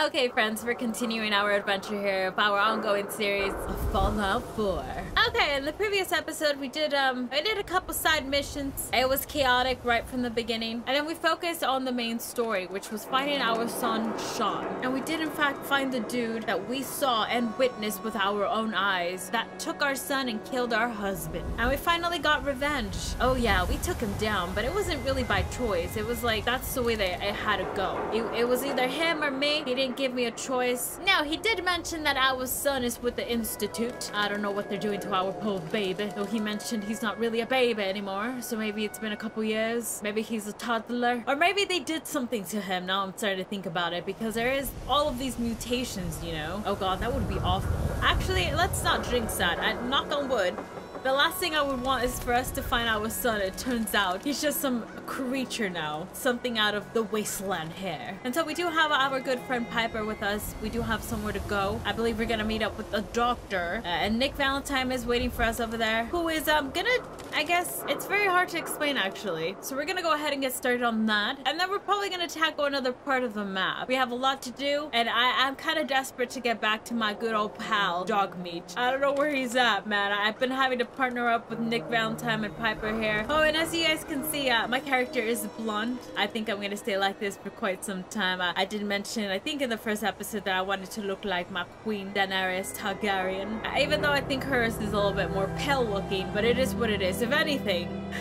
Okay, friends, we're continuing our adventure here of our ongoing series of Fallout 4. Okay, in the previous episode, we did a couple side missions. It was chaotic right from the beginning, and then we focused on the main story, which was finding our son, Sean. And we did, in fact, find the dude that we saw and witnessed with our own eyes that took our son and killed our husband. And we finally got revenge. Oh yeah, we took him down, but it wasn't really by choice. It was like, that's the way that it had to go. It was either him or me. He didn't give me a choice. Now, he did mention that our son is with the Institute. I don't know what they're doing to our poor baby, though he mentioned he's not really a baby anymore, so maybe it's been a couple years. Maybe he's a toddler, or maybe they did something to him. Now I'm starting to think about it, because there is all of these mutations, you know. Oh god, that would be awful. Actually, let's not jinx that. Knock on wood. The last thing I would want is for us to find our son. It turns out he's just some creature now. Something out of the Wasteland here. And so we do have our good friend Piper with us. We do have somewhere to go. I believe we're gonna meet up with a doctor. And Nick Valentine is waiting for us over there. Who is I guess it's very hard to explain actually. So we're gonna go ahead and get started on that. And then we're probably gonna tackle another part of the map. We have a lot to do. And I'm kind of desperate to get back to my good old pal, Dogmeat. I don't know where he's at, man. I've been having to partner up with Nick Valentine and Piper here. Oh, and as you guys can see, my character is blonde. I think I'm gonna stay like this for quite some time. I did mention, I think in the first episode, that I wanted to look like my queen, Daenerys Targaryen. Even though I think hers is a little bit more pale looking, but it is what it is. If anything,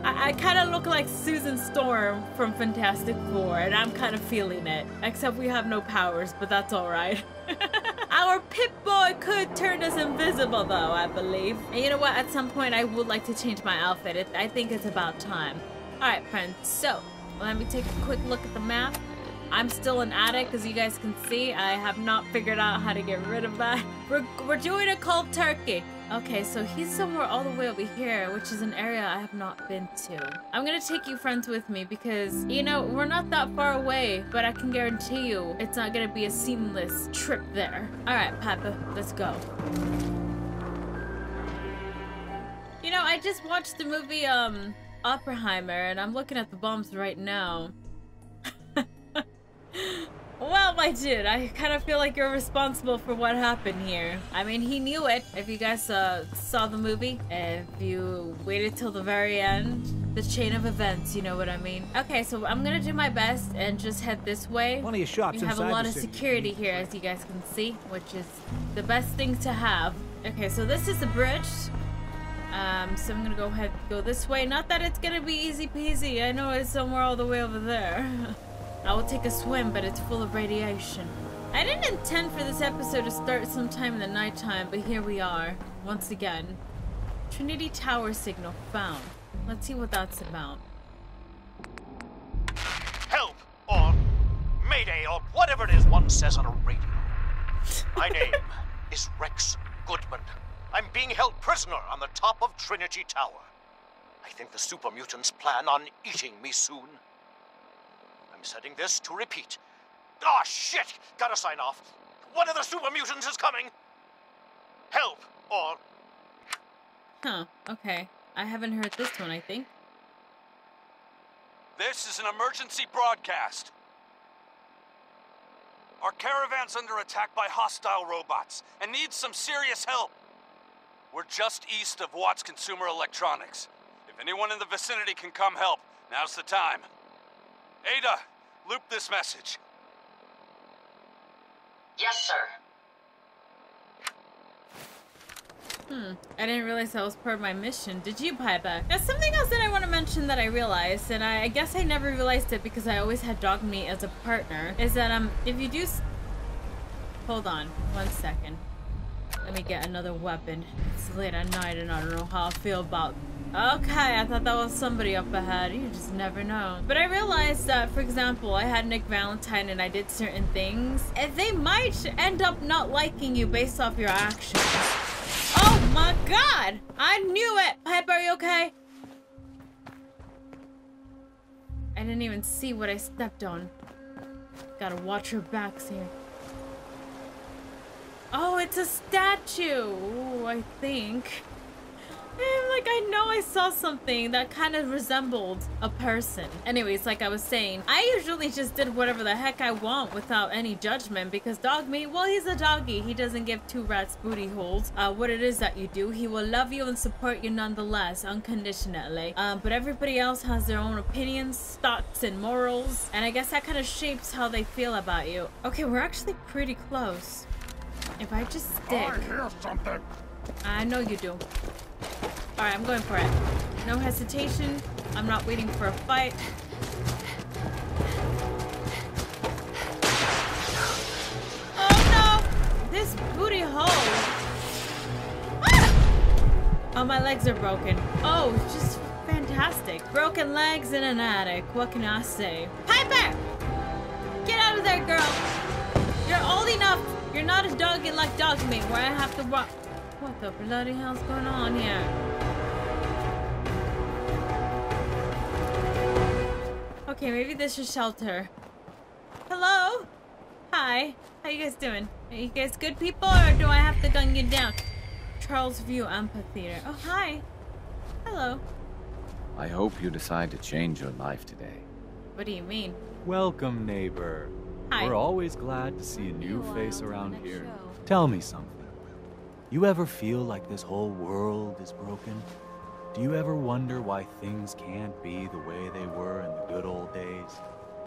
I kind of look like Susan Storm from Fantastic Four, and I'm kind of feeling it. Except we have no powers, but that's alright. Our Pip-Boy could turn us invisible though, I believe. And you know what? At some point I would like to change my outfit. I think it's about time. Alright, friends. So, let me take a quick look at the map. I'm still an addict, as you guys can see. I have not figured out how to get rid of that. We're doing a cold turkey. Okay, so he's somewhere all the way over here, which is an area I have not been to. I'm gonna take you friends with me because, you know, we're not that far away, but I can guarantee you it's not gonna be a seamless trip there. Alright, Papa, let's go. You know, I just watched the movie, Oppenheimer, and I'm looking at the bombs right now. Well, my dude, I kind of feel like you're responsible for what happened here. I mean, he knew it. If you guys saw the movie, if you waited till the very end, the chain of events, you know what I mean? Okay, so I'm gonna do my best and just head this way. Plenty of shops. We have a lot of security here, as you guys can see, which is the best thing to have. Okay, so this is the bridge. So I'm gonna go ahead and go this way. Not that it's gonna be easy peasy. I know it's somewhere all the way over there. I will take a swim, but it's full of radiation. I didn't intend for this episode to start sometime in the nighttime, but here we are, once again. Trinity Tower signal found. Let's see what that's about. Help! Or Mayday, or whatever it is one says on a radio. My name is Rex Goodman. I'm being held prisoner on the top of Trinity Tower. I think the super mutants plan on eating me soon. I'm setting this to repeat. Ah, shit! Gotta sign off. One of the super mutants is coming! Help! Or... Huh, okay. I haven't heard this one, I think. This is an emergency broadcast. Our caravan's under attack by hostile robots and needs some serious help. We're just east of Watts Consumer Electronics. If anyone in the vicinity can come help, now's the time. Ada, loop this message. Yes, sir. I didn't realize that was part of my mission. Did you, Piper? Now, something else that I want to mention that I realized, and I guess I never realized it because I always had Dogmeat as a partner, is that, if you do... Hold on, 1 second. Let me get another weapon. It's late at night and I don't know how I feel about... Okay, I thought that was somebody up ahead. You just never know. But I realized that, for example, I had Nick Valentine and I did certain things, and they might end up not liking you based off your actions. Oh my god! I knew it! Piper, are you okay? I didn't even see what I stepped on. Gotta watch her backs here. Oh, it's a statue! Ooh, I think. I'm like, I know I saw something that kind of resembled a person. Anyways, like I was saying, I usually just did whatever the heck I want without any judgment because dog meat, well, he's a doggy. He doesn't give two rats booty holes. What it is that you do, he will love you and support you nonetheless, unconditionally. But everybody else has their own opinions, thoughts, and morals. And I guess that kind of shapes how they feel about you. Okay, we're actually pretty close. If I just stick. I hear something. I know you do. Alright, I'm going for it. No hesitation. I'm not waiting for a fight. Oh no! This booty hole. Ah! Oh, my legs are broken. Oh, it's just fantastic. Broken legs in an attic. What can I say? Piper! Get out of there, girl! You're old enough. You're not a doggy like dog meat where I have to walk. What the bloody hell's going on here? Okay, maybe this is shelter. Hello? Hi. How you guys doing? Are you guys good people or do I have to gun you down? Charles View Amphitheater. Oh, hi. Hello. I hope you decide to change your life today. What do you mean? Welcome, neighbor. Hi. We're always glad to see a new face around here. Tell me something. You ever feel like this whole world is broken? Do you ever wonder why things can't be the way they were in the good old days?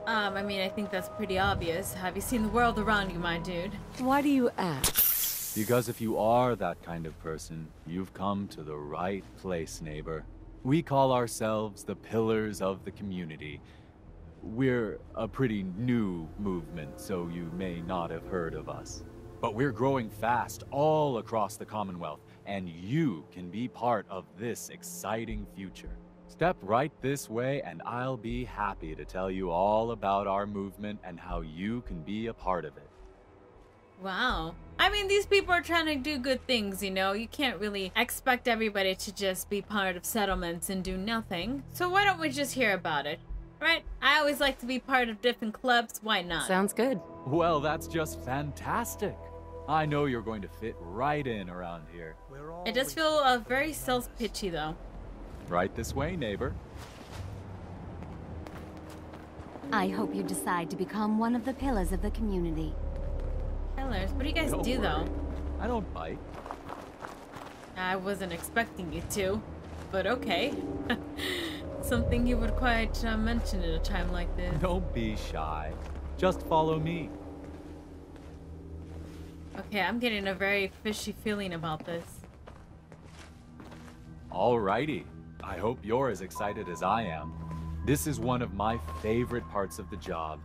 I mean, I think that's pretty obvious. Have you seen the world around you, my dude? Why do you ask? Because if you are that kind of person, you've come to the right place, neighbor. We call ourselves the Pillars of the Community. We're a pretty new movement, so you may not have heard of us. But we're growing fast all across the Commonwealth, and you can be part of this exciting future. Step right this way, and I'll be happy to tell you all about our movement and how you can be a part of it. Wow. I mean, these people are trying to do good things, you know? You can't really expect everybody to just be part of settlements and do nothing. So why don't we just hear about it? Right? I always like to be part of different clubs. Why not? Sounds good. Well, that's just fantastic. I know you're going to fit right in around here. It does feel very sales-pitchy, though. Right this way, neighbor. I hope you decide to become one of the pillars of the community. Pillars? What do you guys Don't do, worry. though? I don't bite. I wasn't expecting you to, but okay. Something you would quite mention at a time like this. Don't be shy. Just follow me. Okay, I'm getting a very fishy feeling about this. Alrighty. I hope you're as excited as I am. This is one of my favorite parts of the job,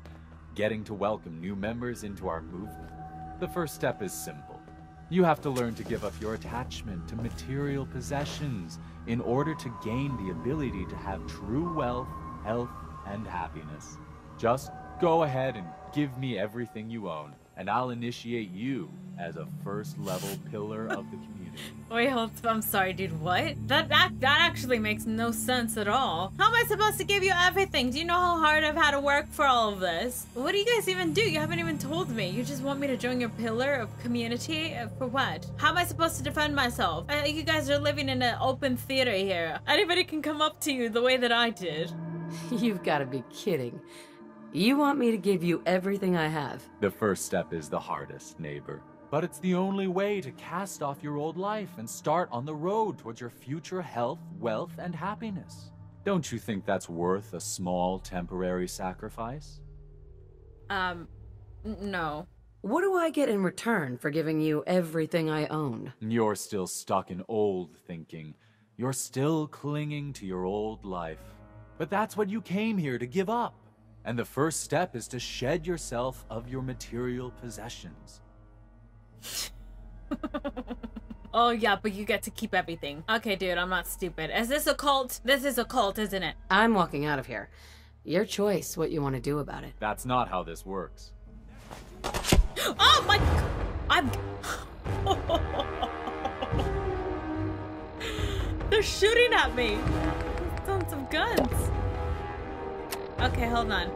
getting to welcome new members into our movement. The first step is simple. You have to learn to give up your attachment to material possessions in order to gain the ability to have true wealth, health, and happiness. Just go ahead and give me everything you own, and I'll initiate you as a first-level pillar of the community. Wait, hold on. I'm sorry, dude. What? That actually makes no sense at all. How am I supposed to give you everything? Do you know how hard I've had to work for all of this? What do you guys even do? You haven't even told me. You just want me to join your pillar of community? For what? How am I supposed to defend myself? You guys are living in an open theater here. Anybody can come up to you the way that I did. You've got to be kidding. You want me to give you everything I have? The first step is the hardest, neighbor. But it's the only way to cast off your old life and start on the road towards your future health, wealth, and happiness. Don't you think that's worth a small temporary sacrifice? No. What do I get in return for giving you everything I own? You're still stuck in old thinking. You're still clinging to your old life. But that's what you came here to give up. And the first step is to shed yourself of your material possessions. Oh yeah, but you get to keep everything. Okay, dude, I'm not stupid. Is this a cult? This is a cult, isn't it? I'm walking out of here. Your choice what you want to do about it. That's not how this works. Oh my... I'm... They're shooting at me. Tons of guns. Okay, hold on.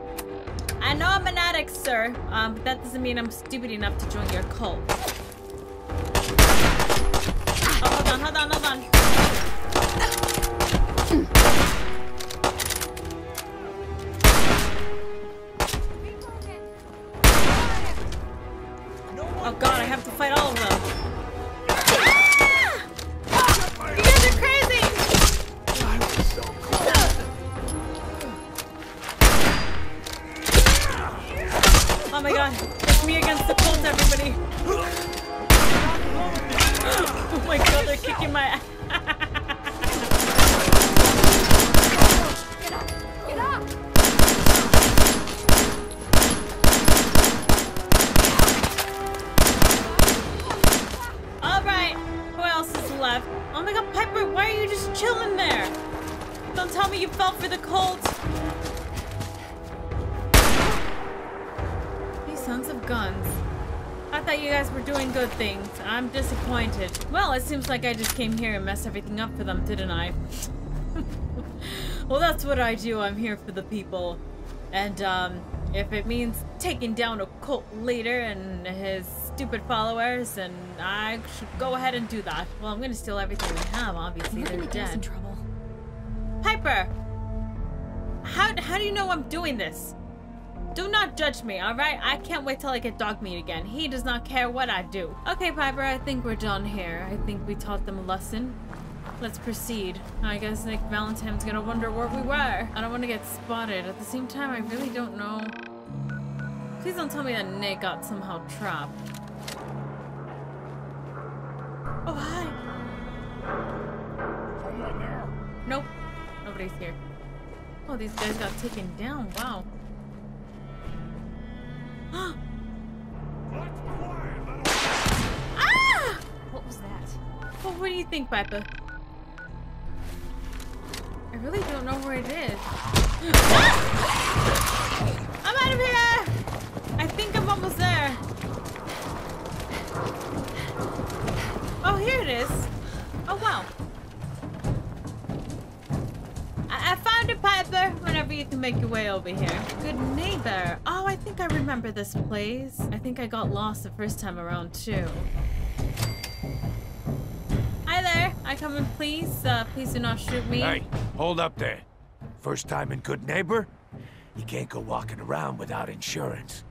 I know I'm an addict, sir, but that doesn't mean I'm stupid enough to join your cult. Oh, hold on. Oh god, I have to fight all of them. You guys are crazy! Oh my god, it's me against the cult, everybody. Oh my god, they're kicking my ass. Get up! Alright, who else is left? Oh my god, Piper, why are you just chilling there? Don't tell me you fell for the cult. These sons of guns. I thought you guys were doing good things. I'm disappointed. Well, it seems like I just came here and messed everything up for them, didn't I? Well, that's what I do. I'm here for the people. And, if it means taking down a cult leader and his stupid followers, then I should go ahead and do that. Well, I'm gonna steal everything we have, obviously. They're dead. In trouble. Piper! How do you know I'm doing this? Do not judge me, alright? I can't wait till I get dog meat again. He does not care what I do. Okay, Piper, I think we're done here. I think we taught them a lesson. Let's proceed. I guess Nick Valentine's gonna wonder where we were. I don't want to get spotted. At the same time, I really don't know. Please don't tell me that Nick got somehow trapped. Oh, hi. Nope. Nobody's here. Oh, these guys got taken down. Wow. Ah! What was that? Well, what do you think, Piper? I really don't know where it is. I'm out of here! I think I'm almost there. Oh, here it is. Oh, wow. I found it, Piper. Whenever you can make your way over here. Good neighbor. Oh, I think I remember this place. I think I got lost the first time around, too. Hi there. I come in, please. Please do not shoot me. Hey, hold up there. First time in Good Neighbor? You can't go walking around without insurance.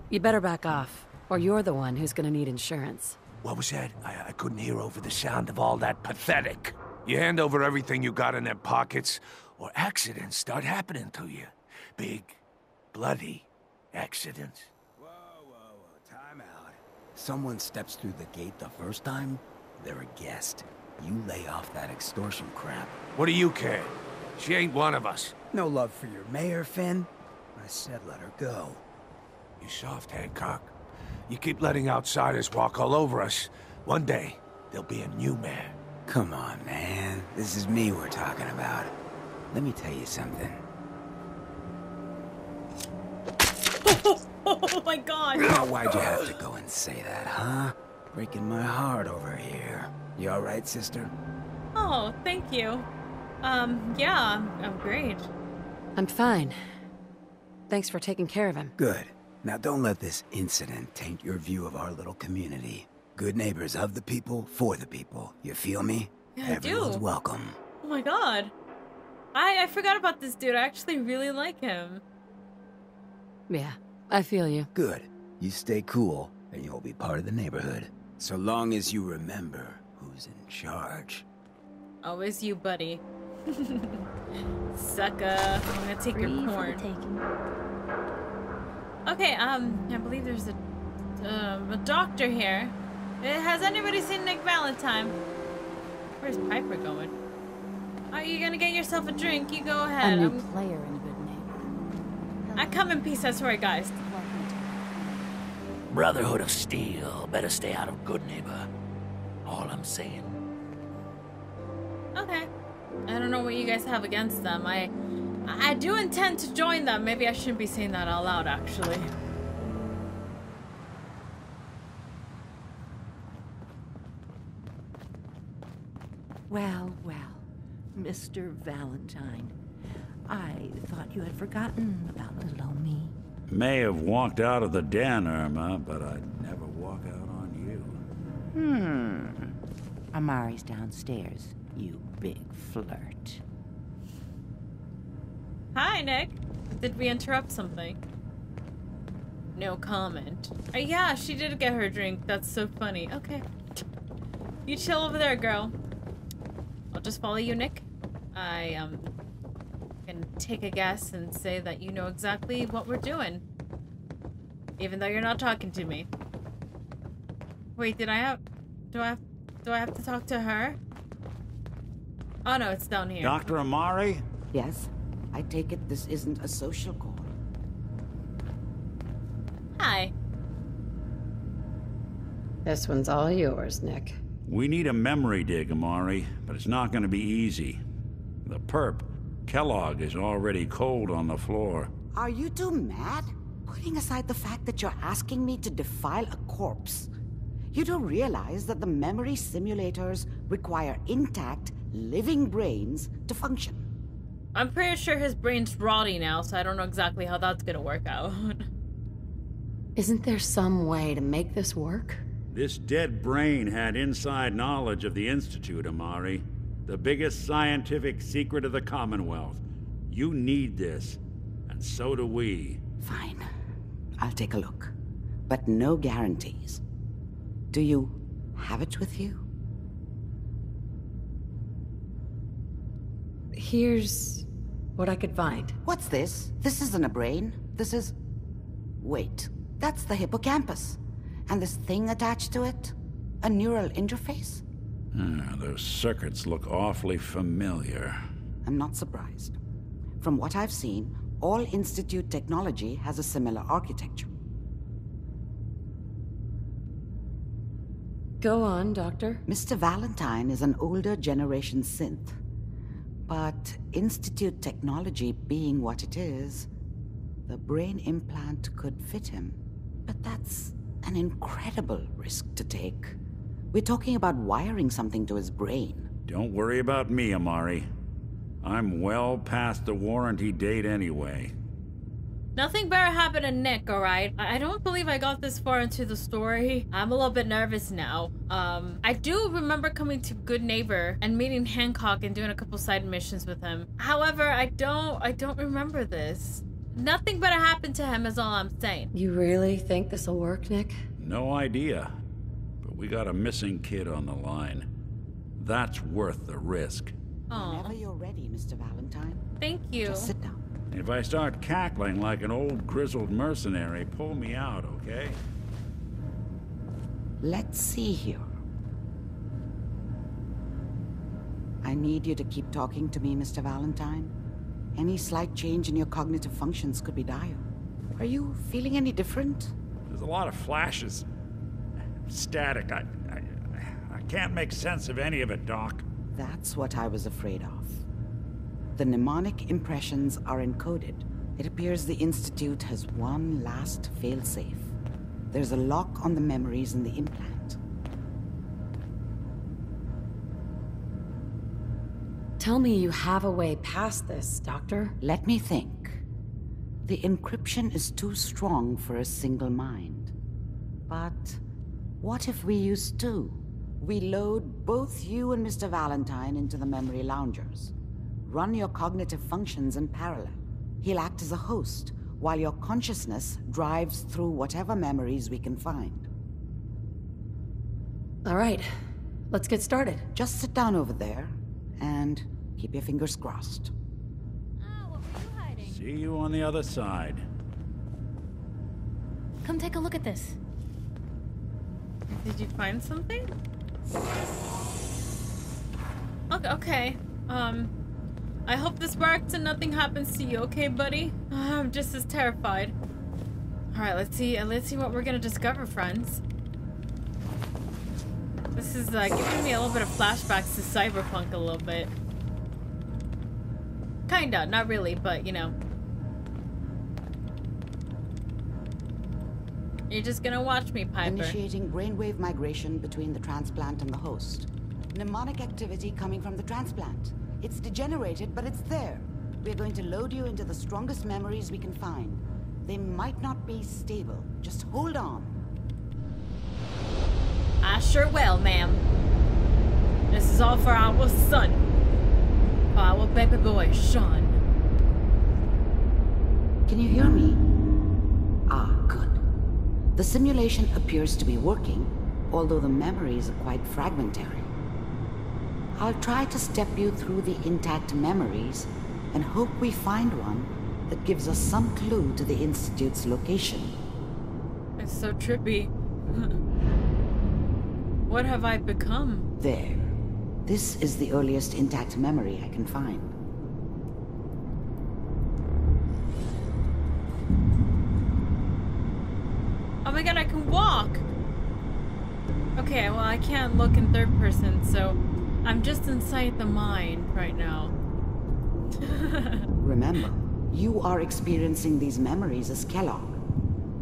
You better back off, or you're the one who's gonna need insurance. What was that? I couldn't hear over the sound of all that pathetic. You hand over everything you got in them pockets, or accidents start happening to you. Big, bloody accidents. Whoa, time out. Someone steps through the gate the first time, they're a guest. You lay off that extortion crap. What do you care? She ain't one of us. No love for your mayor, Finn? I said let her go. You soft, Hancock. You keep letting outsiders walk all over us. One day, there'll be a new mayor. Come on, man. This is me we're talking about. Let me tell you something. Oh my god. Now, why'd you have to go and say that, huh? Breaking my heart over here. You alright, sister? Oh, thank you. Yeah, I'm great. I'm fine. Thanks for taking care of him. Good. Now don't let this incident taint your view of our little community. Good neighbors of the people, for the people. You feel me? Yeah, Everyone's I do. welcome. Oh my god. I forgot about this dude. I actually really like him. Yeah, I feel you. Good. You stay cool, and you'll be part of the neighborhood. So long as you remember who's in charge. Always you, buddy. Sucker. I'm gonna take your corn. Okay, I believe there's a doctor here. Has anybody seen Nick Valentine? Where's Piper going? Are you gonna get yourself a drink? You go ahead. A new player in Good Neighbor. I come in peace, I swear, guys. Brotherhood of Steel. Better stay out of Good Neighbor. All I'm saying. Okay. I don't know what you guys have against them. I do intend to join them. Maybe I shouldn't be saying that out loud, actually. Well, Mr. Valentine. I thought you had forgotten about little old me. May have walked out of the den, Irma, but I'd never walk out on you. Amari's downstairs, you big flirt. Hi, Nick. Did we interrupt something? No comment. Yeah, she did get her drink. That's so funny. Okay. You chill over there, girl. I'll just follow you, Nick. I can take a guess and say that you know exactly what we're doing. Even though you're not talking to me. Wait, do I have to talk to her? Oh no, it's down here. Dr. Amari? Yes. I take it this isn't a social call. Hi. This one's all yours, Nick. We need a memory dig, Amari, but it's not going to be easy. The perp, Kellogg, is already cold on the floor. Are you two mad? Putting aside the fact that you're asking me to defile a corpse, you do realize that the memory simulators require intact, living brains to function. I'm pretty sure his brain's rotting now, so I don't know exactly how that's gonna work out. Isn't there some way to make this work? This dead brain had inside knowledge of the Institute, Amari. The biggest scientific secret of the Commonwealth. You need this, and so do we. Fine. I'll take a look. But no guarantees. Do you have it with you? Here's what I could find. What's this? This isn't a brain. This is... Wait. That's the hippocampus. And this thing attached to it? A neural interface? Those circuits look awfully familiar. I'm not surprised. From what I've seen, all Institute technology has a similar architecture. Go on, Doctor. Mr. Valentine is an older generation synth. But Institute technology being what it is, the brain implant could fit him. But that's an incredible risk to take. We're talking about wiring something to his brain. Don't worry about me, Amari. I'm well past the warranty date anyway. Nothing better happened to Nick, alright? I don't believe I got this far into the story. I'm a little bit nervous now. I do remember coming to Good Neighbor and meeting Hancock and doing a couple side missions with him. However, I don't remember this. Nothing better happened to him is all I'm saying. You really think this'll work, Nick? No idea. But we got a missing kid on the line. That's worth the risk. Whenever you're ready, Mr. Valentine. Thank you. Just sit down. If I start cackling like an old grizzled mercenary, pull me out, okay? Let's see here. I need you to keep talking to me, Mr. Valentine. Any slight change in your cognitive functions could be dire. Are you feeling any different? There's a lot of flashes. Static. I can't make sense of any of it, Doc. That's what I was afraid of. The mnemonic impressions are encoded. It appears the Institute has one last failsafe. There's a lock on the memories in the implant. Tell me you have a way past this, Doctor. Let me think. The encryption is too strong for a single mind. But what if we use two? We load both you and Mr. Valentine into the memory loungers. Run your cognitive functions in parallel. He'll act as a host, while your consciousness drives through whatever memories we can find. All right, let's get started. Just sit down over there, and keep your fingers crossed. Oh, what were you hiding? See you on the other side. Come take a look at this. Did you find something? Okay. I hope this works and nothing happens to you, okay, buddy? I'm just as terrified. Alright, let's see what we're gonna discover, friends. This is giving me a little bit of flashbacks to Cyberpunk a little bit. Kinda, not really, but you know. You're just gonna watch me, Piper. Initiating brainwave migration between the transplant and the host. Mnemonic activity coming from the transplant. It's degenerated, but it's there. We're going to load you into the strongest memories we can find. They might not be stable. Just hold on. I sure will, ma'am. This is all for our son. Our baby boy, Sean. Can you hear me? Ah, good. The simulation appears to be working, although the memories are quite fragmentary. I'll try to step you through the intact memories and hope we find one that gives us some clue to the Institute's location. It's so trippy. What have I become? There. This is the earliest intact memory I can find. Oh my god, I can walk! Okay, well I can't look in third person, so I'm just inside the mind right now. Remember, you are experiencing these memories as Kellogg.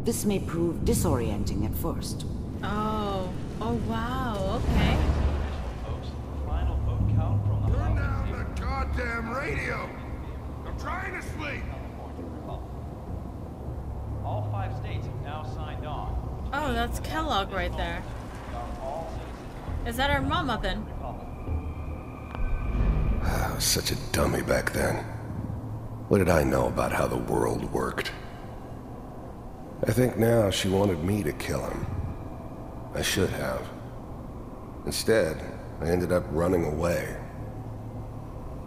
This may prove disorienting at first. Oh wow, okay. Turn down the goddamn radio! I'm trying to sleep! All 5 states have now signed on. Oh, that's Kellogg right there. Is that our mama then? I was such a dummy back then. What did I know about how the world worked? I think now she wanted me to kill him. I should have. Instead, I ended up running away.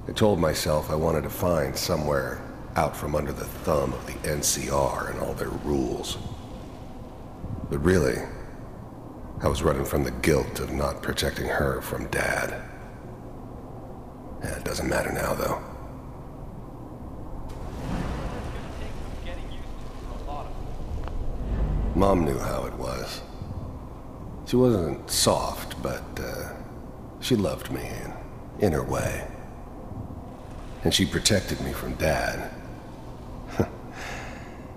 I told myself I wanted to find somewhere out from under the thumb of the NCR and all their rules. But really, I was running from the guilt of not protecting her from Dad. It doesn't matter now, though. Mom knew how it was. She wasn't soft, but she loved me in her way. And she protected me from Dad.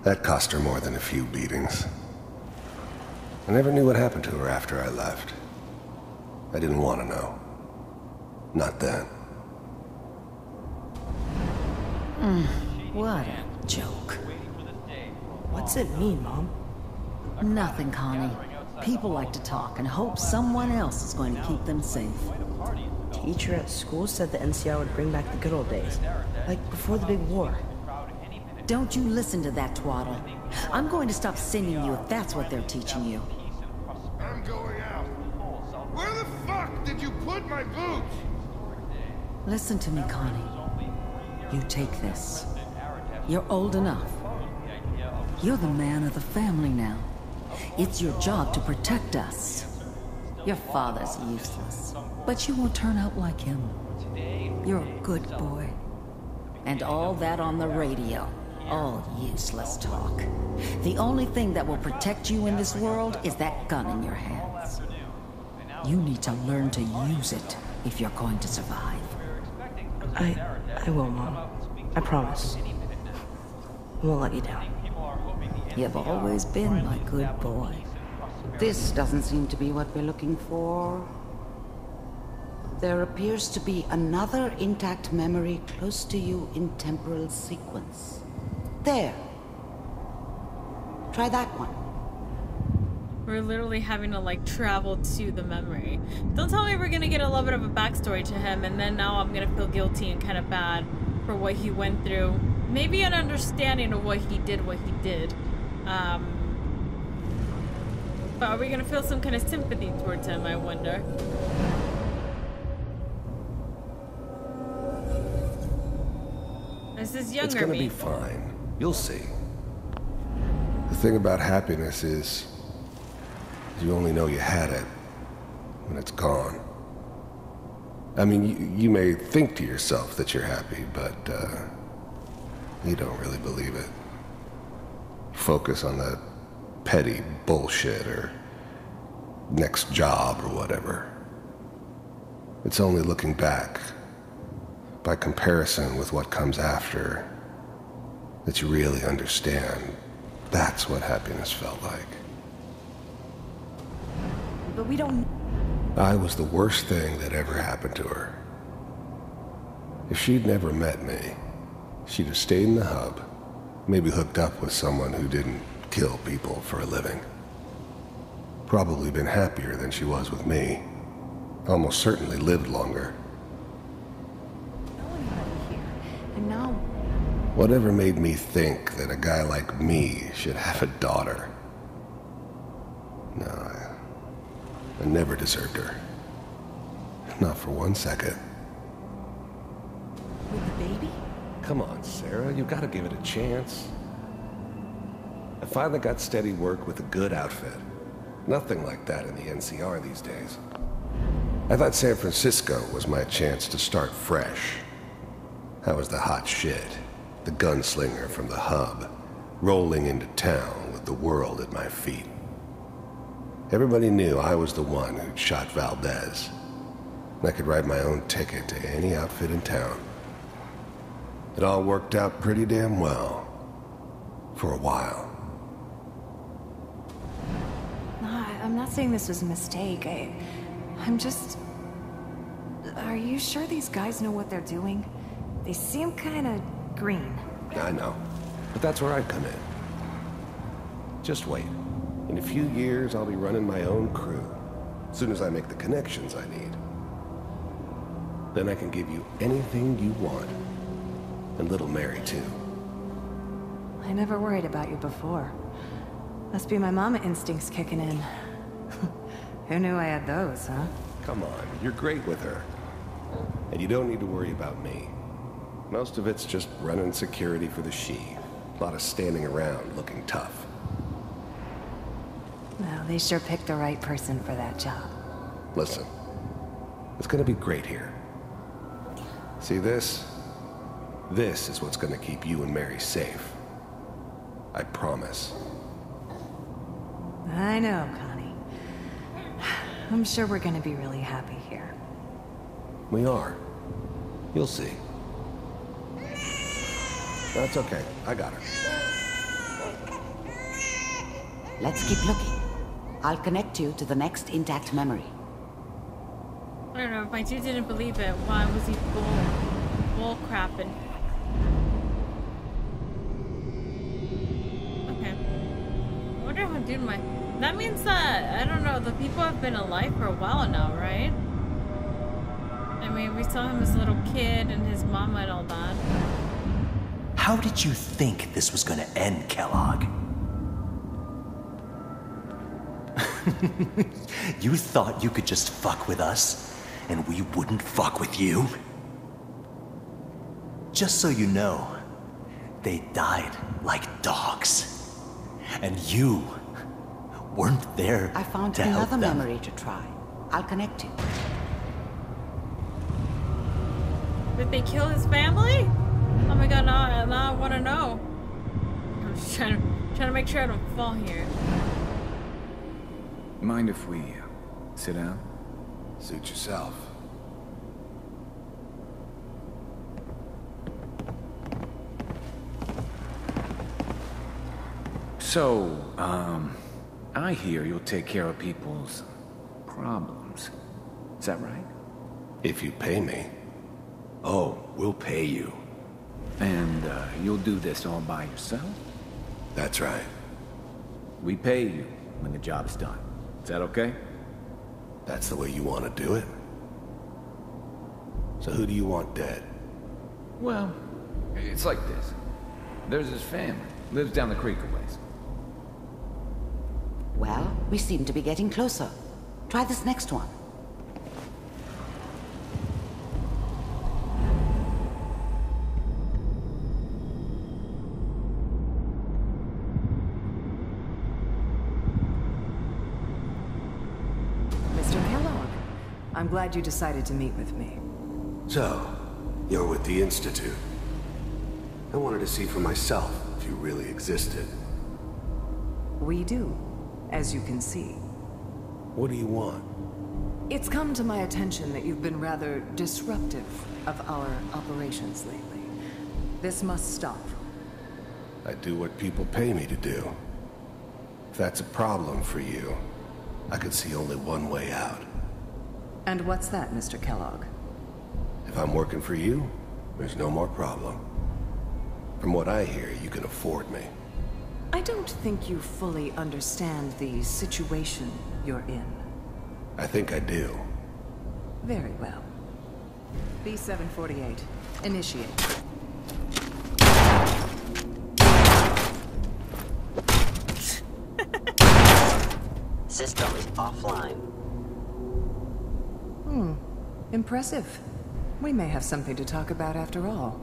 That cost her more than a few beatings. I never knew what happened to her after I left. I didn't want to know. Not then. What a joke. What's it mean, Mom? Nothing, Connie. People like to talk and hope someone else is going to keep them safe. Teacher at school said the NCR would bring back the good old days, like before the big war. Don't you listen to that twaddle. I'm going to stop sending you if that's what they're teaching you. I'm going out. Where the fuck did you put my boots? Listen to me, Connie. You take this. You're old enough. You're the man of the family now. It's your job to protect us. Your father's useless, but you won't turn out like him. You're a good boy. And all that on the radio, all useless talk. The only thing that will protect you in this world is that gun in your hands. You need to learn to use it if you're going to survive. I will, Mom. I promise. I won't let you down. You've always been my good boy. This doesn't seem to be what we're looking for. There appears to be another intact memory close to you in temporal sequence. There. Try that one. We're literally having to like travel to the memory. Don't tell me we're gonna get a little bit of a backstory to him and then now I'm gonna feel guilty and kind of bad for what he went through. Maybe an understanding of what he did. But are we gonna feel some kind of sympathy towards him, I wonder? This is younger It's gonna me. be fine. You'll see. The thing about happiness is you only know you had it when it's gone. I mean, you may think to yourself that you're happy, but you don't really believe it. Focus on the petty bullshit or next job or whatever. It's only looking back, by comparison with what comes after, that you really understand that's what happiness felt like. But we don't... I was the worst thing that ever happened to her. If she'd never met me, she'd have stayed in the hub, maybe hooked up with someone who didn't kill people for a living. Probably been happier than she was with me. almost certainly lived longer. And now... Whatever made me think that a guy like me should have a daughter? No, I never deserved her. Not for 1 second. With the baby? Come on, Sarah, you gotta give it a chance. I finally got steady work with a good outfit. Nothing like that in the NCR these days. I thought San Francisco was my chance to start fresh. I was the hot shit, the gunslinger from the hub, rolling into town with the world at my feet. Everybody knew I was the one who'd shot Valdez. And I could write my own ticket to any outfit in town. It all worked out pretty damn well. For a while. No, I'm not saying this was a mistake. I'm just... Are you sure these guys know what they're doing? They seem kinda green. I know. But that's where I come in. Just wait. In a few years, I'll be running my own crew. As soon as I make the connections I need. Then I can give you anything you want. And little Mary, too. I never worried about you before. Must be my mama instincts kicking in. Who knew I had those, huh? Come on, you're great with her. And you don't need to worry about me. Most of it's just running security for the She. A lot of standing around looking tough. Well, they sure picked the right person for that job. Listen, it's gonna be great here. See this? This is what's gonna keep you and Mary safe. I promise. I know, Connie. I'm sure we're gonna be really happy here. We are. You'll see. That's okay. I got her. Let's keep looking. I'll connect you to the next intact memory. I don't know, if my dude didn't believe it, why was he bull crapping? Okay. I wonder if I'm doing my... That means that, I don't know, the people have been alive for a while now, right? I mean, we saw him as a little kid and his mama and all that. How did you think this was gonna end, Kellogg? You thought you could just fuck with us, and we wouldn't fuck with you? Just so you know, they died like dogs. And you weren't there I found to help another them. memory to try. I'll connect you. Did they kill his family? Oh my god, now I want to know. I'm just trying to make sure I don't fall here. Mind if we sit down? Suit yourself. So, I hear you'll take care of people's problems. Is that right? If you pay me. Oh, we'll pay you. And you'll do this all by yourself? That's right. We pay you when the job's done. Is that okay? That's the way you want to do it? So who do you want dead? Well, it's like this. There's his family. Lives down the creek a ways. Well, we seem to be getting closer. Try this next one. I'm glad you decided to meet with me. So, you're with the Institute. I wanted to see for myself if you really existed. We do, as you can see. What do you want? It's come to my attention that you've been rather disruptive of our operations lately. This must stop. I do what people pay me to do. If that's a problem for you, I could see only one way out. And what's that, Mr. Kellogg? If I'm working for you, there's no more problem. From what I hear, you can afford me. I don't think you fully understand the situation you're in. I think I do. Very well. B748. Initiate. System is offline. Impressive. We may have something to talk about after all.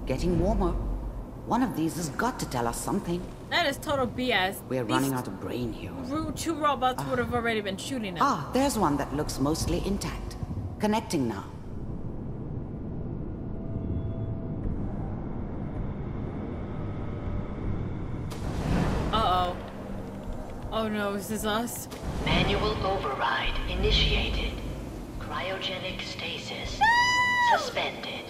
Getting warmer. One of these has got to tell us something. That is total BS. We're running out of brain here. Two robots would have already been shooting us. There's one that looks mostly intact. Connecting now. Uh-oh. Oh no, is this us? Manual override initiated. Cryogenic stasis suspended.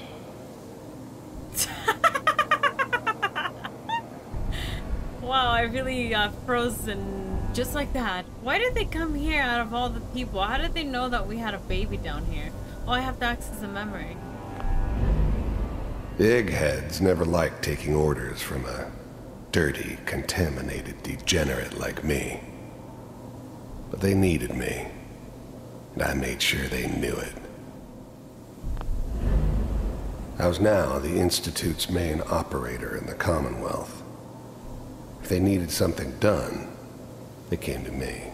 Wow, I really got frozen just like that. Why did they come here out of all the people? How did they know that we had a baby down here? Oh, I have to access a memory. The eggheads never liked taking orders from a dirty, contaminated degenerate like me. But they needed me, and I made sure they knew it. I was now the Institute's main operator in the Commonwealth. If they needed something done, they came to me. It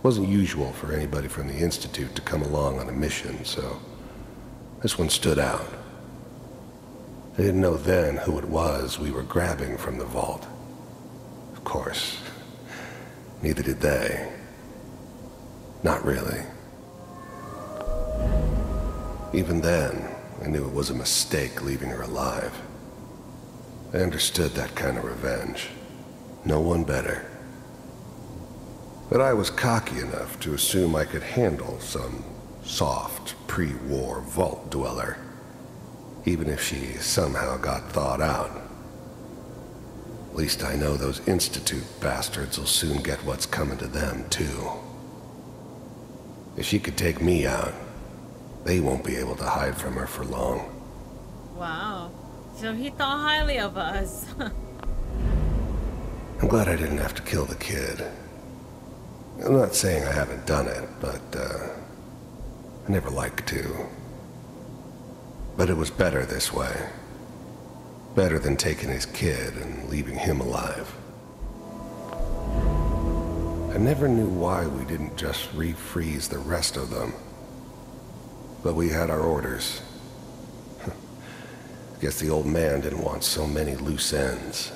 wasn't usual for anybody from the Institute to come along on a mission, so this one stood out. I didn't know then who it was we were grabbing from the vault. Of course, neither did they. Not really. Even then, I knew it was a mistake leaving her alive. I understood that kind of revenge. No one better. But I was cocky enough to assume I could handle some soft, pre-war vault dweller, even if she somehow got thawed out. At least I know those Institute bastards will soon get what's coming to them, too. If she could take me out, they won't be able to hide from her for long. Wow. So he thought highly of us. I'm glad I didn't have to kill the kid. I'm not saying I haven't done it, but, I never liked to. But it was better this way. Better than taking his kid and leaving him alive. I never knew why we didn't just refreeze the rest of them. But we had our orders. Guess the old man didn't want so many loose ends.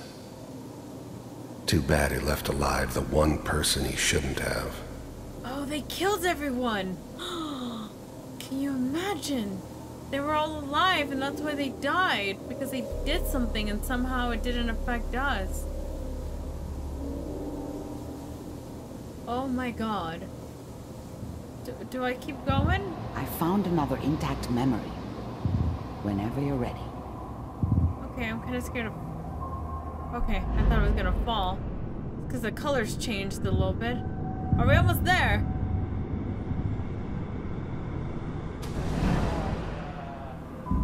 Too bad he left alive the one person he shouldn't have. Oh, they killed everyone. Can you imagine? They were all alive and that's why they died. Because they did something and somehow it didn't affect us. Oh my god. Do I keep going? I found another intact memory. Whenever you're ready. Okay, I'm kind of scared of... Okay, I thought it was gonna fall. Because the colors changed a little bit. Are we almost there?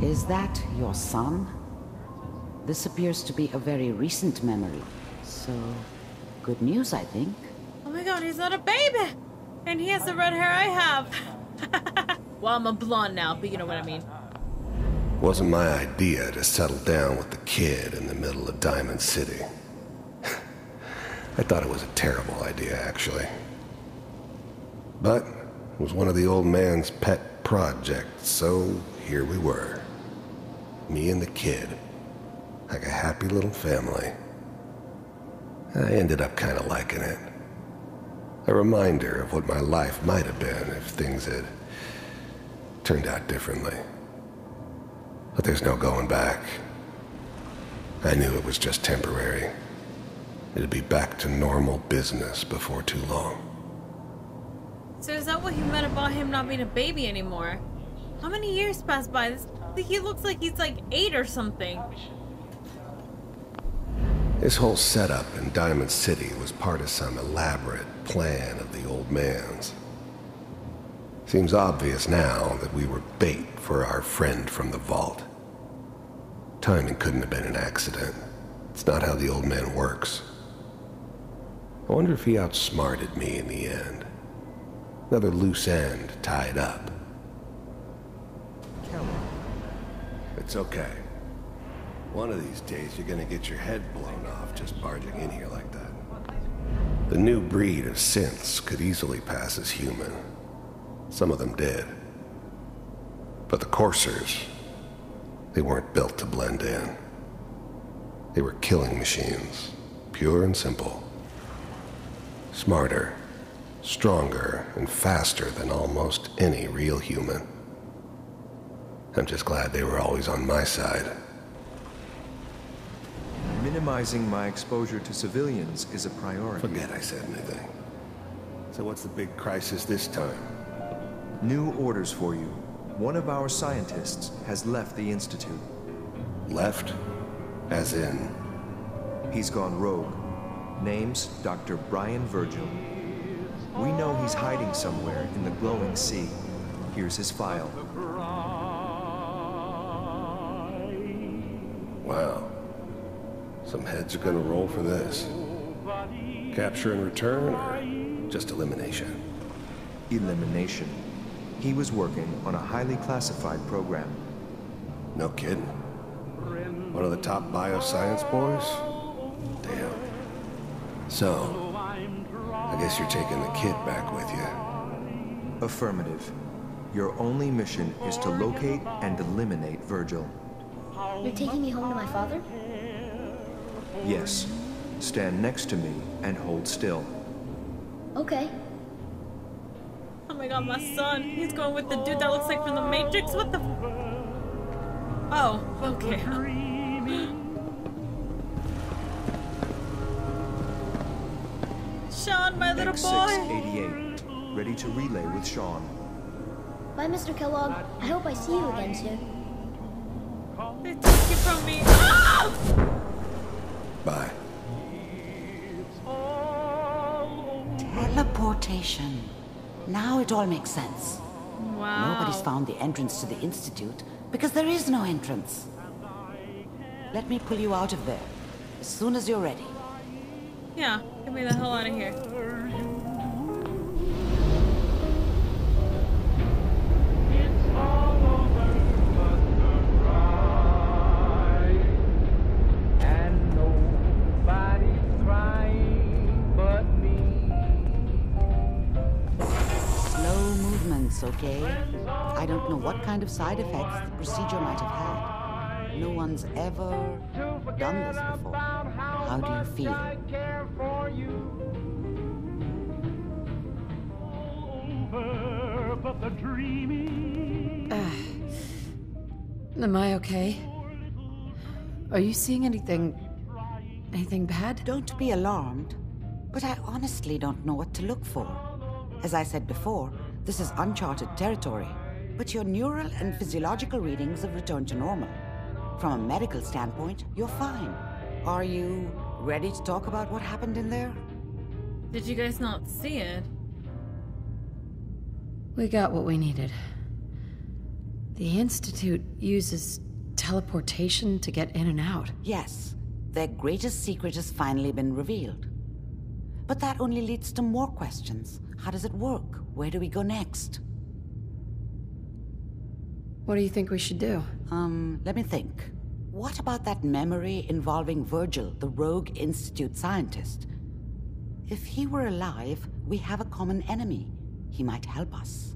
Is that your son? This appears to be a very recent memory. So, good news, I think. Oh my god, he's not a baby! And he has the red hair I have. Well, I'm a blonde now, but you know what I mean. Wasn't my idea to settle down with the kid in the middle of Diamond City. I thought it was a terrible idea, actually. But it was one of the old man's pet projects, so here we were. Me and the kid. Like a happy little family. I ended up kind of liking it. A reminder of what my life might have been if things had turned out differently. But there's no going back. I knew it was just temporary. It'd be back to normal business before too long. So is that what he meant about him not being a baby anymore? How many years passed by? He looks like he's like 8 or something. This whole setup in Diamond City was part of some elaborate plan of the old man's. Seems obvious now that we were bait for our friend from the vault. Timing couldn't have been an accident. It's not how the old man works. I wonder if he outsmarted me in the end. Another loose end tied up. It's okay. One of these days you're gonna get your head blown off just barging in here like that. The new breed of synths could easily pass as human. Some of them did. But the coursers, they weren't built to blend in. They were killing machines, pure and simple. Smarter, stronger, and faster than almost any real human. I'm just glad they were always on my side. Minimizing my exposure to civilians is a priority. Forget I said anything. So what's the big crisis this time? New orders for you. One of our scientists has left the Institute. Left? As in? He's gone rogue. Name's Dr. Brian Virgil. We know he's hiding somewhere in the glowing sea. Here's his file. Wow. Some heads are gonna roll for this. Capture and return, or just elimination? Elimination. He was working on a highly classified program. No kidding. One of the top bioscience boys? Damn. So, I guess you're taking the kid back with you. Affirmative. Your only mission is to locate and eliminate Virgil. You're taking me home to my father? Yes. Stand next to me and hold still. Okay. Oh my god, my son. He's going with the dude that looks like from the Matrix. What the? Oh, okay. Sean, my little boy. X688. Ready to relay with Sean. Bye, Mr. Kellogg. I hope I see you again soon. They took you from me. Ah! Bye. Teleportation. Now it all makes sense. Wow. Nobody's found the entrance to the Institute because there is no entrance. Let me pull you out of there as soon as you're ready. Yeah, get me the hell out of here. Okay? I don't know what kind of side effects the procedure might have had. No one's ever done this before. How do you feel? Am I okay? Are you seeing anything bad? Don't be alarmed, but I honestly don't know what to look for. As I said before, this is uncharted territory, but your neural and physiological readings have returned to normal. From a medical standpoint, you're fine. Are you ready to talk about what happened in there? Did you guys not see it? We got what we needed. The Institute uses teleportation to get in and out. Yes, their greatest secret has finally been revealed. But that only leads to more questions. How does it work? Where do we go next? What do you think we should do? Let me think. What about that memory involving Virgil, the rogue Institute scientist? If he were alive, we have a common enemy. He might help us.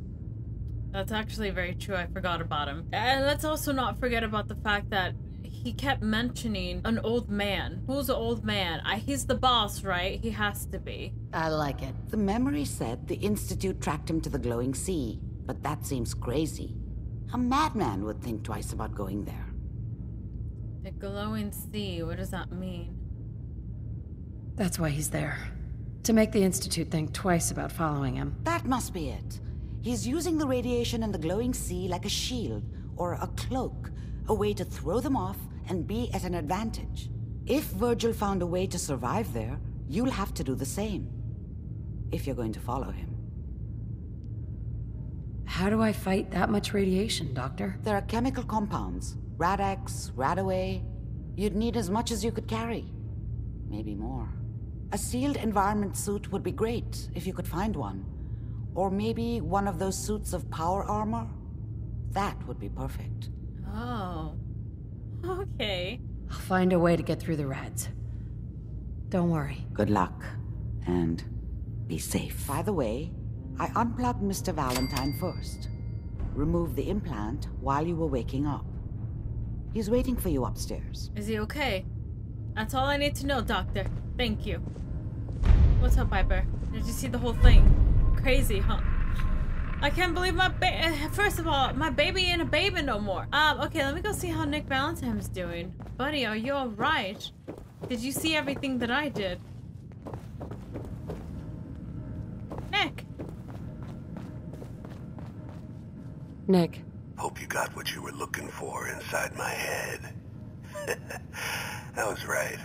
That's actually very true. I forgot about him. And let's also not forget about the fact that he kept mentioning an old man. Who's the old man? He's the boss, right? He has to be. I like it. The memory said the Institute tracked him to the glowing sea, but that seems crazy. A madman would think twice about going there. The glowing sea, what does that mean? That's why he's there. To make the Institute think twice about following him. That must be it. He's using the radiation in the glowing sea like a shield or a cloak, a way to throw them off and be at an advantage. If Virgil found a way to survive there, you'll have to do the same. If you're going to follow him. How do I fight that much radiation, Doctor? There are chemical compounds. Rad-X, Radaway. You'd need as much as you could carry. Maybe more. A sealed environment suit would be great, if you could find one. Or maybe one of those suits of power armor? That would be perfect. Oh. Okay. I'll find a way to get through the rats. Don't worry. Good luck. And be safe. By the way, I unplugged Mr. Valentine first. Removed the implant while you were waking up. He's waiting for you upstairs. Is he okay? That's all I need to know, Doctor. Thank you. What's up, Piper? Did you see the whole thing? Crazy, huh? I can't believe first of all, my baby ain't a baby no more. Okay, let me go see how Nick Valentine's doing. Buddy, are you alright? Did you see everything that I did? Nick! Nick. Hope you got what you were looking for inside my head. I was right.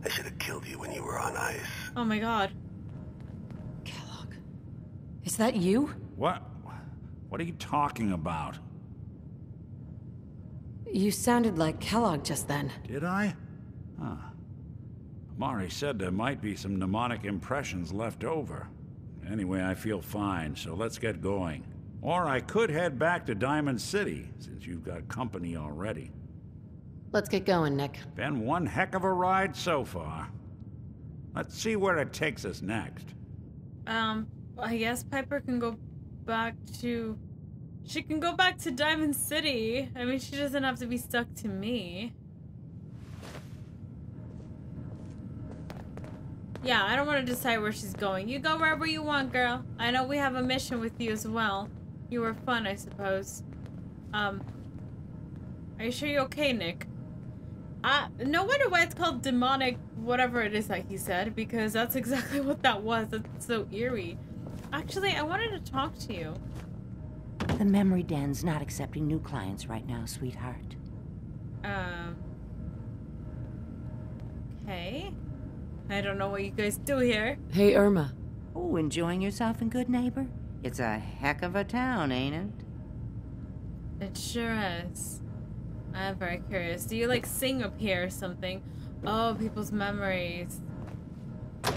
I should have killed you when you were on ice. Oh my god. Kellogg. Is that you? What? What are you talking about? You sounded like Kellogg just then. Did I? Huh. Mari said there might be some mnemonic impressions left over. Anyway, I feel fine, so let's get going. Or I could head back to Diamond City, since you've got company already. Let's get going, Nick. Been one heck of a ride so far. Let's see where it takes us next. I guess Piper can go back to... She can go back to Diamond City. I mean, she doesn't have to be stuck to me. Yeah, I don't want to decide where she's going. You go wherever you want, girl. I know we have a mission with you as well. You were fun, I suppose. Are you sure you're okay, Nick? No wonder why it's called demonic whatever it is that he said, because that's exactly what that was. That's so eerie. Actually, I wanted to talk to you. The memory den's not accepting new clients right now, sweetheart. Okay. I don't know what you guys do here. Hey, Irma. Oh, enjoying yourself in Good Neighbor? It's a heck of a town, ain't it? It sure is. I'm very curious. Do you like sing up here or something? Oh, people's memories. I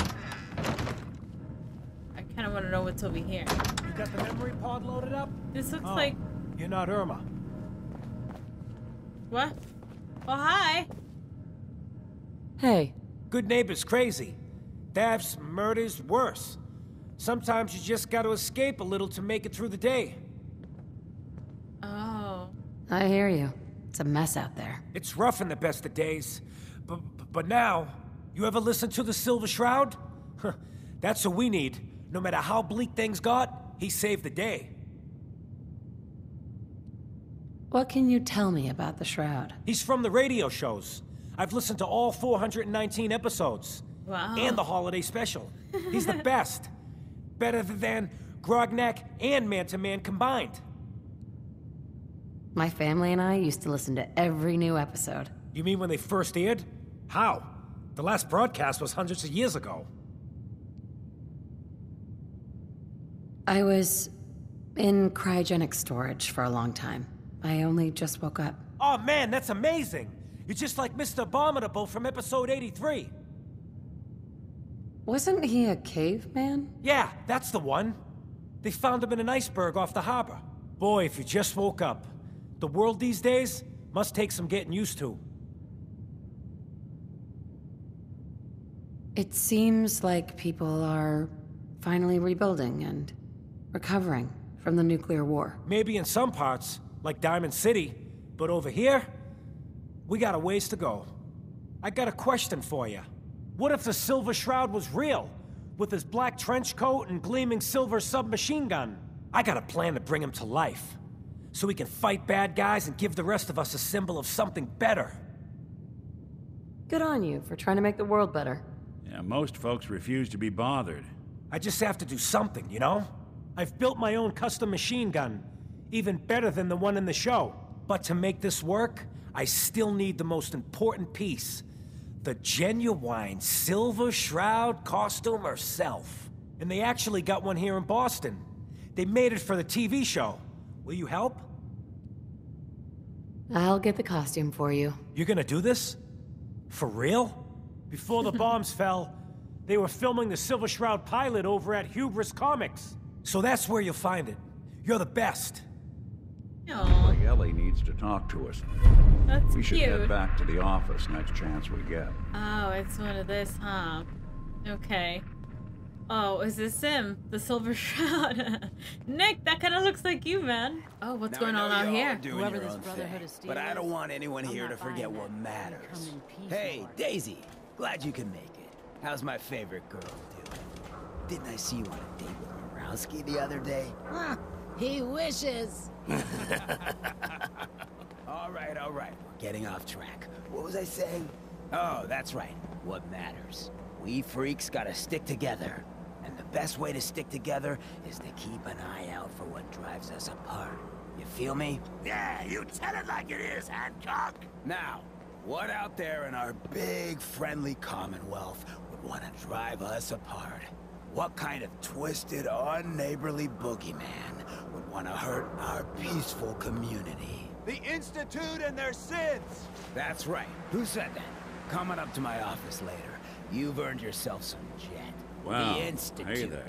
kind of want to know what's over here. You got the memory pod loaded up? This looks like... You're not Irma. What? Oh, hi. Hey. Good Neighbor's crazy. Thefts, murders, worse. Sometimes you just gotta escape a little to make it through the day. Oh. I hear you. It's a mess out there. It's rough in the best of days. But now, you ever listen to the Silver Shroud? That's what we need. No matter how bleak things got, he saved the day. What can you tell me about the Shroud? He's from the radio shows. I've listened to all 419 episodes. Wow. And the holiday special. He's the best. Better than Grognak and Man to Man combined. My family and I used to listen to every new episode. You mean when they first aired? How? The last broadcast was hundreds of years ago. I was in cryogenic storage for a long time. I only just woke up. Oh man, that's amazing! You're just like Mr. Abominable from episode 83. Wasn't he a caveman? Yeah, that's the one. They found him in an iceberg off the harbor. Boy, if you just woke up. The world these days must take some getting used to. It seems like people are finally rebuilding and recovering from the nuclear war. Maybe in some parts, like Diamond City, but over here, we got a ways to go. I got a question for you. What if the Silver Shroud was real, with his black trench coat and gleaming silver submachine gun? I got a plan to bring him to life, so we can fight bad guys and give the rest of us a symbol of something better. Good on you for trying to make the world better. Yeah, most folks refuse to be bothered. I just have to do something, you know? I've built my own custom machine gun, even better than the one in the show. But to make this work, I still need the most important piece. The genuine Silver Shroud costume herself. And they actually got one here in Boston. They made it for the TV show. Will you help? I'll get the costume for you. You're gonna do this? For real? Before the bombs fell, they were filming the Silver Shroud pilot over at Hubris Comics. So that's where you'll find it. You're the best. Aww. Like Ellie needs to talk to us. That's We should cute. head back to the office next chance we get. Oh, it's one of this, huh? Okay. Oh, is this him? The Silver Shroud. Nick, that kind of looks like you, man. Oh, what's going on out here? Whoever this Brotherhood of Steel, but I don't want anyone here to forget what matters. Hey, Daisy, glad you can make it. How's my favorite girl doing? Didn't I see you on a date with Morowski the other day? Huh, he wishes. All right, we're getting off track. What was I saying? Oh, that's right. What matters. We freaks gotta stick together. And the best way to stick together is to keep an eye out for what drives us apart. You feel me? Yeah, you tell it like it is, Hancock. Now, what out there in our big, friendly Commonwealth would want to drive us apart? What kind of twisted, unneighborly boogeyman would want to hurt our peaceful community? The Institute and their sins! That's right. Who said that? Coming up to my office later. You've earned yourself some jet. Wow. The Institute. Hey there.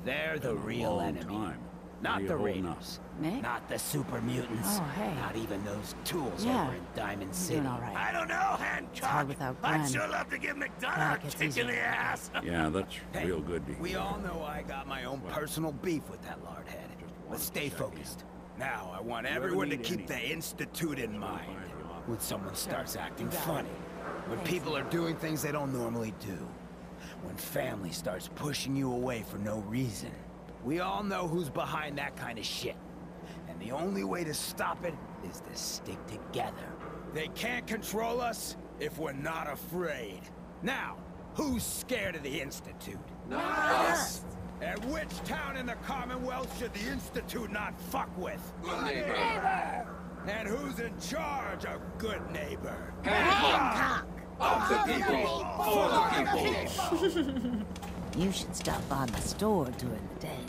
They're the real enemy. Not the Raiders. Nick? Not the super mutants. Oh, hey. Not even those tools Yeah. over in Diamond You're City. doing all right. I don't know, Hancock. It's hard without I'd Glenn. sure love to give McDonough Yeah, a it gets kick in the easier. ass. Yeah, that's real good to hear. We all know I got my own personal beef with that lardhead. But stay focused. Now, I want everyone to keep the Institute in mind. When someone starts acting funny. When people are doing things they don't normally do. When family starts pushing you away for no reason. We all know who's behind that kind of shit. And the only way to stop it is to stick together. They can't control us if we're not afraid. Now, who's scared of the Institute? Not us. And which town in the Commonwealth should the Institute not fuck with? Good neighbor. And who's in charge of good neighbor? Hancock. Of the people, for the people. You should stop by my store during the day.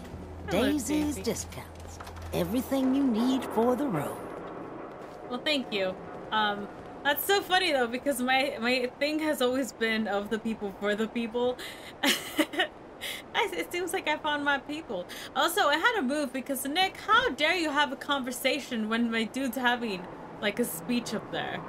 Hello, Daisy's Daisy. discounts. Everything you need for the road. Well, thank you. That's so funny though, because my thing has always been of the people for the people. It seems like I found my people. Also, I had to move because Nick, how dare you have a conversation when my dude's having like a speech up there?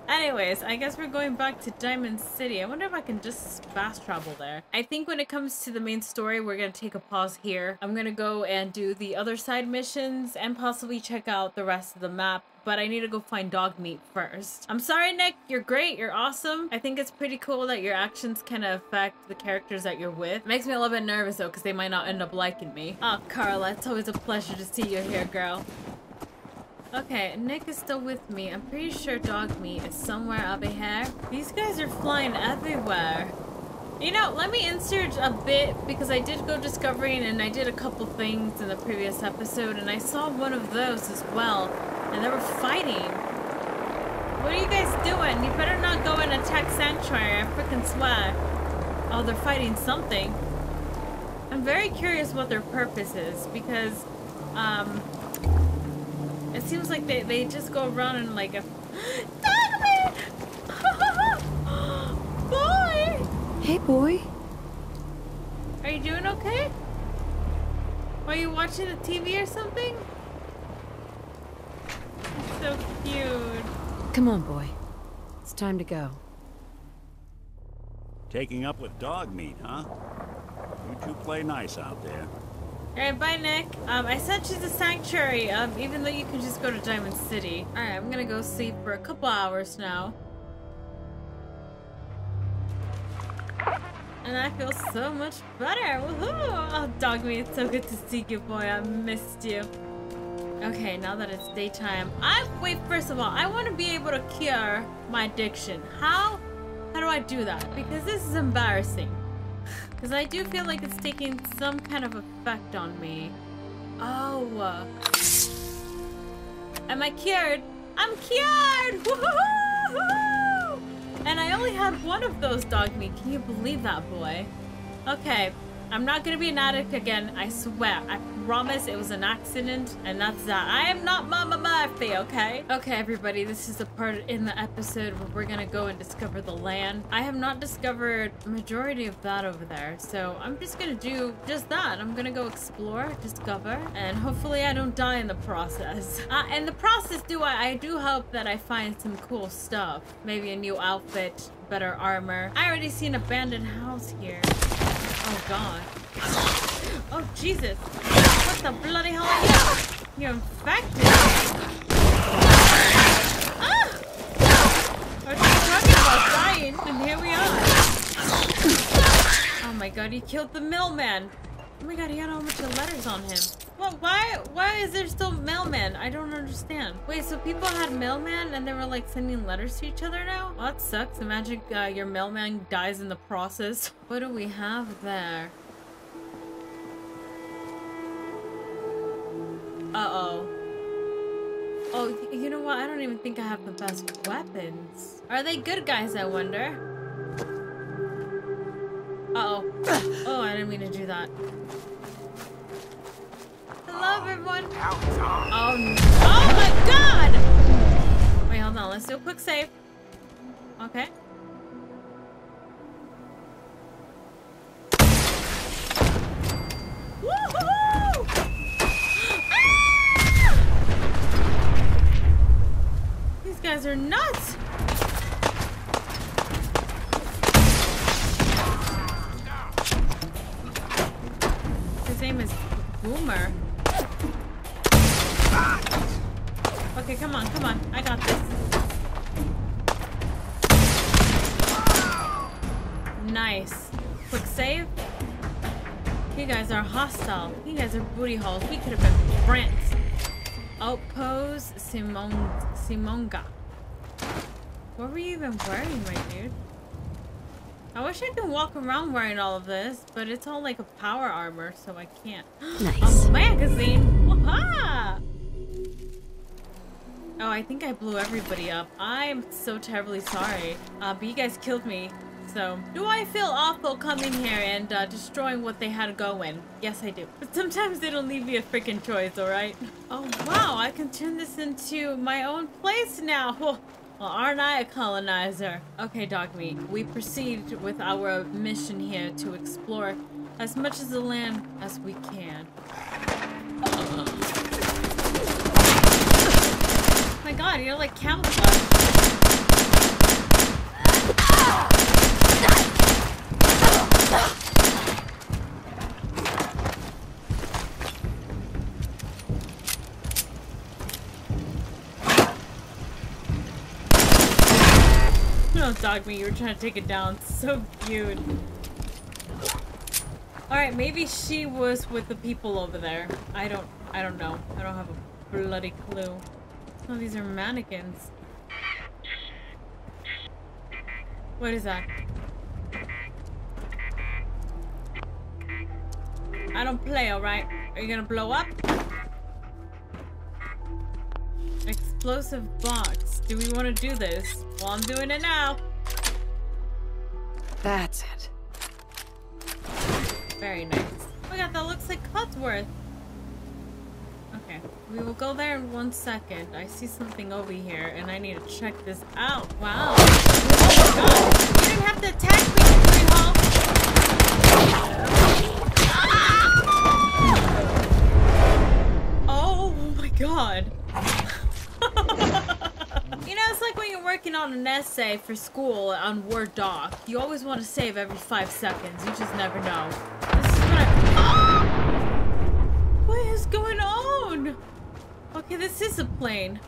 Anyways, I guess we're going back to Diamond City. I wonder if I can just fast travel there. I think when it comes to the main story, we're gonna take a pause here. I'm gonna go and do the other side missions and possibly check out the rest of the map. But I need to go find dog meat first. I'm sorry, Nick. You're great. You're awesome. I think it's pretty cool that your actions can affect the characters that you're with. It makes me a little bit nervous though, because they might not end up liking me. Oh, Carla, it's always a pleasure to see you here, girl. Okay, Nick is still with me. I'm pretty sure dog meat is somewhere up here. These guys are flying everywhere. You know, let me insert a bit because I did go discovering and I did a couple things in the previous episode and I saw one of those as well. And they were fighting. What are you guys doing? You better not go and attack Sanctuary. I freaking swear. Oh, they're fighting something. I'm very curious what their purpose is because, it seems like they just go around and like a dog boy. Hey, boy. Are you doing okay? Are you watching the TV or something? So cute. Come on, boy. It's time to go. Taking up with dog meat, huh? You two play nice out there. Alright, bye, Nick. I sent you to Sanctuary, even though you can just go to Diamond City. Alright, I'm gonna go sleep for a couple hours now. And I feel so much better. Woohoo! Oh, dog meat, it's so good to see you, boy. I missed you. Okay, now that it's daytime, wait, first of all, I want to be able to cure my addiction. How do I do that? Because this is embarrassing. Because I do feel like it's taking some kind of effect on me. Oh. Am I cured? I'm cured! Woohoo! And I only had one of those dog meat. Can you believe that, boy? Okay. I'm not gonna be an addict again, I swear. I promise it was an accident, and that's that. I am not Mama Murphy, okay? Okay, everybody, this is the part in the episode where we're gonna go and discover the land. I have not discovered the majority of that over there, so I'm just gonna do just that. I'm gonna go explore, discover, and hopefully I don't die in the process. In the process, I do hope that I find some cool stuff. Maybe a new outfit, better armor. I already see an abandoned house here. Oh god. Oh Jesus. What the bloody hell are you? You're infected. Ah! I was just talking about dying, and here we are. Oh my god, he killed the mailman. Oh my god, he had a whole bunch of letters on him. Well, why is there still mailman? I don't understand. Wait, so people had mailman and they were like sending letters to each other now? Well, that sucks. Imagine your mailman dies in the process. What do we have there? Uh-oh. Oh, you know what? I don't even think I have the best weapons. Are they good guys, I wonder? Uh-oh. Oh, I didn't mean to do that. Hello, everyone. Oh, no. Oh my god! Wait, hold on. Let's do a quick save. Okay. Woohoo! Ah! These guys are nuts. His name is Boomer. Okay, come on, come on. I got this. Nice. Quick save. You guys are hostile. You guys are booty holes. We could have been friends. Outpost Simonga. What were you even wearing, my dude? I wish I could walk around wearing all of this, but it's all like a power armor, so I can't. Nice. A magazine. Waha! Oh, I think I blew everybody up. I'm so terribly sorry. But you guys killed me. So, do I feel awful coming here and destroying what they had going? Yes, I do. But sometimes they don't leave me a freaking choice, alright? Oh, wow. I can turn this into my own place now. Well, aren't I a colonizer? Okay, Dogmeat. We proceed with our mission here to explore as much of the land as we can. Oh my god, you're like camouflage. No, Dogmeat, you were trying to take it down. So cute. Alright, maybe she was with the people over there. I don't know. I don't have a bloody clue. Oh, these are mannequins. What is that? I don't play, alright? Are you gonna blow up? Explosive box. Do we want to do this? Well, I'm doing it now. That's it. Very nice. Oh my god, that looks like Cotsworth. Okay, we will go there in 1 second. I see something over here, and I need to check this out. Wow. Oh my god. You didn't have to attack me, Greenhall. Oh my god. You know, it's like when you're working on an essay for school on Word doc. You always want to save every 5 seconds. You just never know. This is what What is going on? Okay, this is a plane.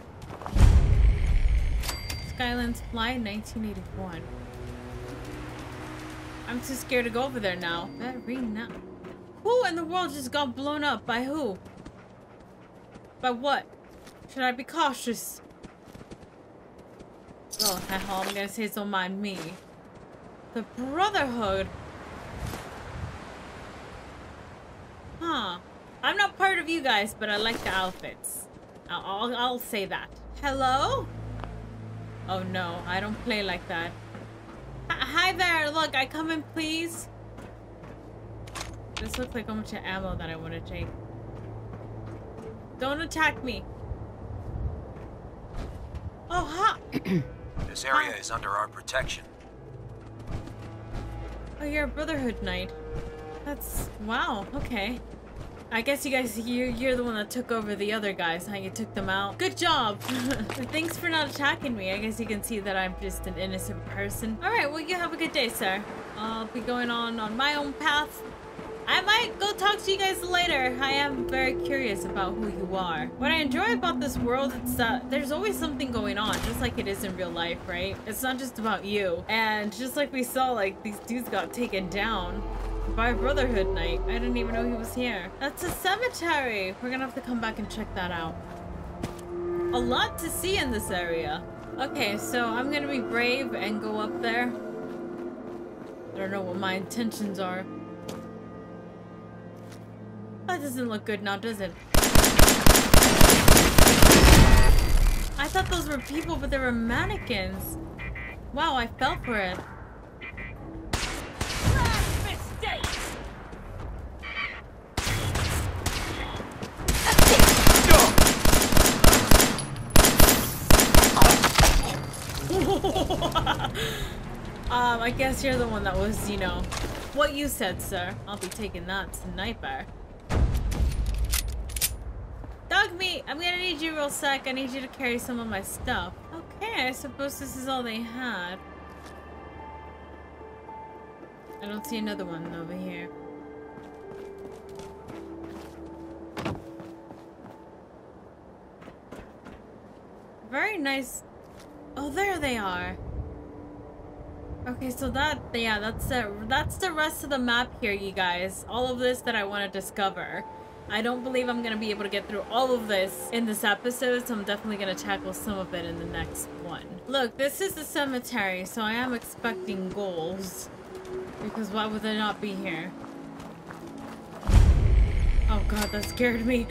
Skylands Fly 1981. I'm too scared to go over there now. Very now. Who in the world just got blown up? By who? By what? Should I be cautious? Oh, hell, I'm gonna say don't mind me. The Brotherhood. Huh. I'm not part of you guys, but I like the outfits. I'll say that. Hello? Oh no, I don't play like that. Hi there, look, I come in, please. This looks like a bunch of ammo that I want to take. Don't attack me. Oh, ha! This area is under our protection. Oh, you're a Brotherhood Knight. That's... wow, okay. I guess you guys, you're the one that took over the other guys, huh? You took them out. Good job! Thanks for not attacking me. I guess you can see that I'm just an innocent person. Alright, well, you have a good day, sir. I'll be going on my own path. I might go talk to you guys later. I am very curious about who you are. What I enjoy about this world is that there's always something going on, just like it is in real life, right? It's not just about you. And just like we saw, like, these dudes got taken down by a Brotherhood Knight. I didn't even know he was here. That's a cemetery. We're gonna have to come back and check that out. A lot to see in this area. Okay, so I'm gonna be brave and go up there. I don't know what my intentions are. That doesn't look good now, does it? I thought those were people, but they were mannequins. Wow, I fell for it. I guess you're the one that was, you know, what you said, sir. I'll be taking that sniper. Dog meat! I'm gonna need you real sec. I need you to carry some of my stuff. Okay, I suppose this is all they had. I don't see another one over here. Very nice. Oh, there they are. Okay, so that's the rest of the map here, you guys. All of this that I want to discover. I don't believe I'm gonna be able to get through all of this in this episode, so I'm definitely gonna tackle some of it in the next one. Look, this is the cemetery, so I am expecting goals. Because why would they not be here? Oh god, that scared me.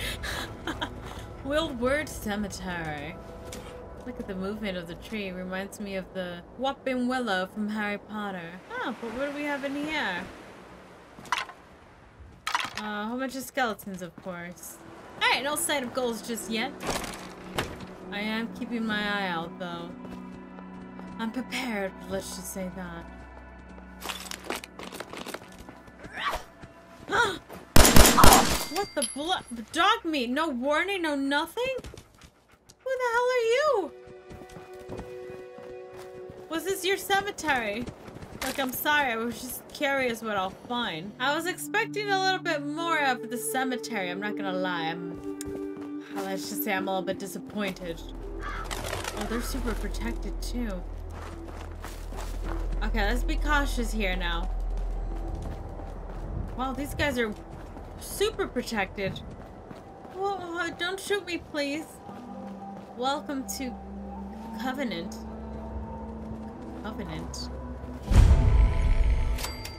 Wildwood Cemetery. Look at the movement of the tree. Reminds me of the Whopping Willow from Harry Potter. Oh, but what do we have in here? A whole bunch of skeletons, of course. Alright, no sight of goals just yet. I am keeping my eye out, though. I'm prepared, let's just say that. What the blood? Dog meat? No warning, no nothing? Who the hell are you? Was this your cemetery? Look, I'm sorry, I was just curious what I'll find. I was expecting a little bit more of the cemetery, I'm not gonna lie. Let's just say I'm a little bit disappointed. Oh, they're super protected too. Okay, let's be cautious here now. Wow, these guys are super protected. Whoa, don't shoot me, please. Welcome to Covenant. Covenant.